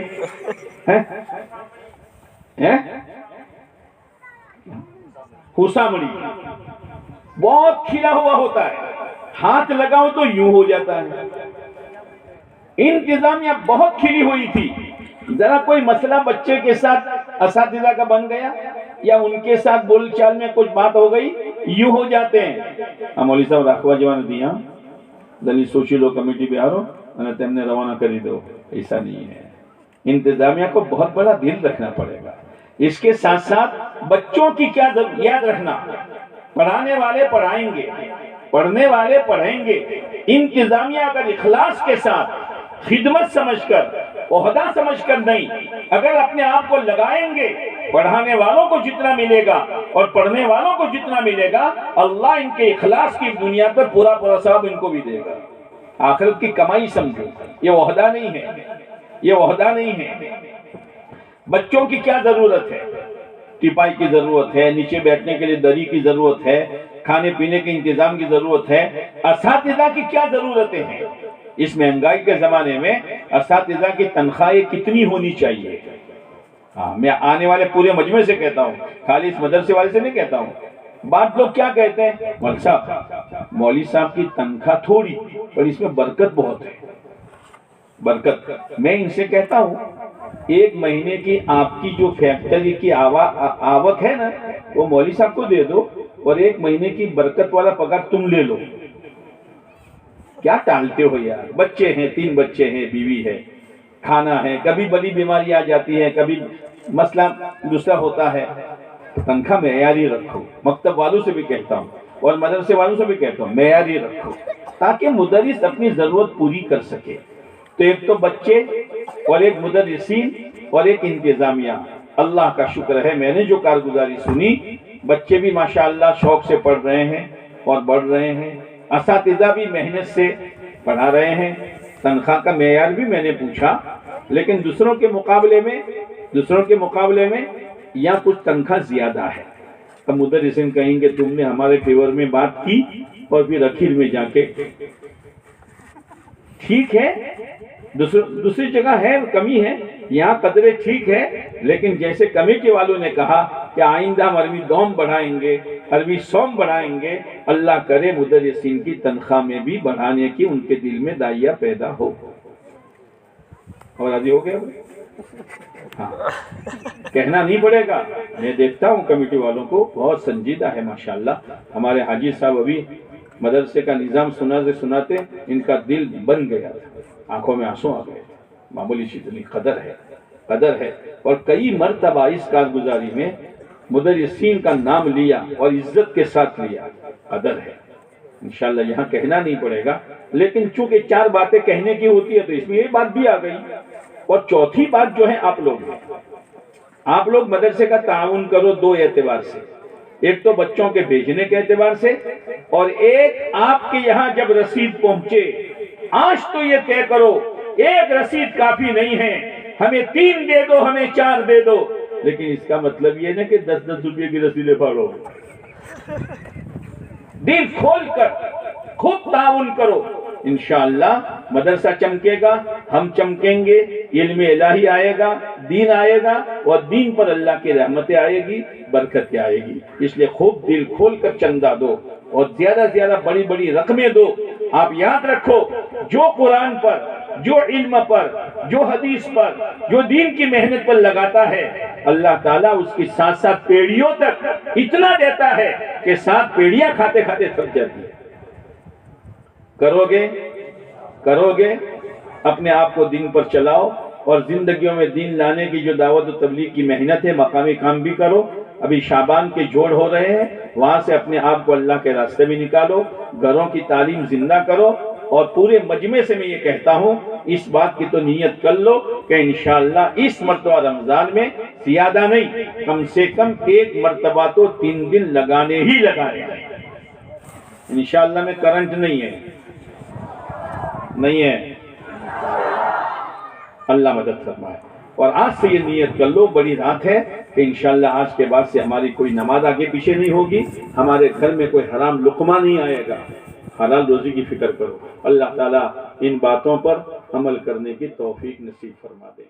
خوسامڑی بہت کھلا ہوا ہوتا ہے، ہاتھ لگاؤ تو یوں ہو جاتا ہے۔ انتظامیہ بہت کھلی ہوئی تھی، ذرا کوئی مسئلہ بچے کے ساتھ اساتذہ کا بن گیا یا ان کے ساتھ بول چال میں کچھ بات ہو گئی، یوں ہو جاتے ہیں۔ مولوی صاحب راکھوا جوان دیا دلی سوچی لو کمیٹی پہ آرو انہیں تم نے روانہ کری دو، ایسا نہیں ہے۔ انتظامیہ کو بہت بڑا دل رکھنا پڑے گا۔ اس کے ساتھ ساتھ بچوں کی کیا یاد رکھنا، پڑھانے والے پڑھائیں گے، پڑھنے والے پڑھیں گے۔ انتظامیہ اگر اخلاص کے ساتھ خدمت سمجھ کر، عہدہ سمجھ کر نہیں، اگر اپنے آپ کو لگائیں گے، پڑھانے والوں کو جتنا ملے گا اور پڑھنے والوں کو جتنا ملے گا، اللہ ان کے اخلاص کی دنیا پر پورا ثواب ان کو بھی دے گا۔ آخرت کی کمائی سمجھو، یہ عہدہ نہیں ہے، یہ عہدہ نہیں ہے۔ بچوں کی کیا ضرورت ہے؟ ٹپائی کی ضرورت ہے، نیچے بیٹھنے کے لیے دری کی ضرورت ہے، کھانے پینے کے انتظام کی ضرورت ہے۔ اساتذہ کی کیا ضرورتیں ہیں؟ اس مہنگائی کے زمانے میں اساتذہ کی تنخواہیں کتنی ہونی چاہیے؟ میں آنے والے پورے مجمع سے کہتا ہوں، خالی اس مدرسے والے سے نہیں کہتا ہوں۔ بعض لوگ کیا کہتے ہیں، مولوی صاحب کی تنخواہ تھوڑی پر اس میں برکت بہت ہے، برکت۔ میں ان سے کہتا ہوں، ایک مہینے کی آپ کی جو فیکٹری کی آوک ہے نا، وہ مولوی صاحب کو دے دو اور ایک مہینے کی برکت والا پگار تم لے لو۔ کیا ٹالتے ہو یار؟ بچے ہیں، 3 بچے ہیں، بیوی ہے، کھانا ہے، کبھی بڑی بیماری آ جاتی ہے، کبھی مسئلہ دوسرا ہوتا ہے۔ تنخواہ معیاری رکھو، مکتب والوں سے بھی کہتا ہوں اور مدرسے والوں سے بھی کہتا ہوں، معیاری رکھو تاکہ مدرس اپنی ضرورت پوری کر سکے۔ تو ایک تو بچے اور ایک مدرسین اور ایک انتظامیہ۔ اللہ کا شکر ہے، میں نے جو کارگزاری سنی، بچے بھی ماشاءاللہ شوق سے پڑھ رہے ہیں اور بڑھ رہے ہیں، اساتذہ بھی محنت سے پڑھا رہے ہیں۔ تنخواہ کا معیار بھی میں نے پوچھا، لیکن دوسروں کے مقابلے میں یا کچھ تنخواہ زیادہ ہے۔ اب مدرسین کہیں گے تم نے ہمارے فیور میں بات کی اور پھر اخیر میں جا کے ٹھیک ہے، دوسری جگہ ہے کمی ہے، یہاں قدرے ٹھیک ہے، لیکن جیسے کمیٹی والوں نے کہا کہ آئندہ ہم عربی دوم بڑھائیں گے، عربی سوم بڑھائیں گے، اللہ کرے مدرسین کی تنخواہ میں بھی بڑھانے کی ان کے دل میں داعیہ پیدا ہو۔ اور راضی ہو گیا؟ ہاں، کہنا نہیں پڑے گا۔ میں دیکھتا ہوں کمیٹی والوں کو بہت سنجیدہ ہے ماشاءاللہ۔ ہمارے حاجی صاحب ابھی مدرسے کا نظام سناتے ان کا دل بن گیا، آنکھوں میں آنسو آ گئے۔ معمولی سی اتنی قدر ہے اور کئی مرتبہ اس کارگزاری میں مدرسین کا نام لیا اور عزت کے ساتھ لیا، قدر ہے۔ انشاءاللہ یہاں کہنا نہیں پڑے گا، لیکن چونکہ 4 باتیں کہنے کی ہوتی ہے تو اس میں یہ بات بھی آ گئی۔ اور چوتھی بات جو ہے آپ لوگ مدرسے کا تعاون کرو 2 اعتبار سے، ایک تو بچوں کے بھیجنے کے اعتبار سے، اور ایک آپ کے یہاں جب رسید پہنچے، آج تو یہ طے کرو ایک رسید کافی نہیں ہے، ہمیں 3 دے دو، ہمیں 4 دے دو، لیکن اس کا مطلب یہ نہ کہ 10-10 روپے کی رسیدیں پھاڑو۔ دل کھول کر خود تعاون کرو، انشاءاللہ مدرسہ چمکے گا، ہم چمکیں گے، علم الہی آئے گا، دین آئے گا، اور دین پر اللہ کی رحمتیں آئے گی، برکتیں آئے گی۔ اس لیے خوب دل کھول کر چندہ دو اور زیادہ بڑی رقمیں دو۔ آپ یاد رکھو، جو قرآن پر جو علم پر، جو حدیث پر، جو دین کی محنت پر لگاتا ہے، اللہ تعالیٰ اس کی ساتھ ساتھ پیڑیوں تک اتنا دیتا ہے کہ ساتھ پیڑیاں کھاتے کھاتے تھک جاتی ہے۔ کرو گے اپنے آپ کو دین پر چلاؤ، اور زندگیوں میں دین لانے کی جو دعوت و تبلیغ کی محنت ہے، مقامی کام بھی کرو۔ ابھی شعبان کے جوڑ ہو رہے ہیں، وہاں سے اپنے آپ کو اللہ کے راستے میں نکالو، گھروں کی تعلیم زندہ کرو، اور پورے مجمع سے میں یہ کہتا ہوں اس بات کی تو نیت کر لو کہ انشاءاللہ اس مرتبہ رمضان میں زیادہ نہیں، کم سے کم ایک مرتبہ تو 3 دن لگانے ہی لگانے ہیں۔ انشاءاللہ میں کرنٹ نہیں ہے، اللہ مدد فرمائے۔ اور آج سے یہ نیت کر لو، بڑی رات ہے، کہ انشاءاللہ آج کے بعد سے ہماری کوئی نماز آگے پیچھے نہیں ہوگی، ہمارے گھر میں کوئی حرام لقمہ نہیں آئے گا، حلال روزی کی فکر کرو۔ اللہ تعالیٰ ان باتوں پر عمل کرنے کی توفیق نصیب فرما دے۔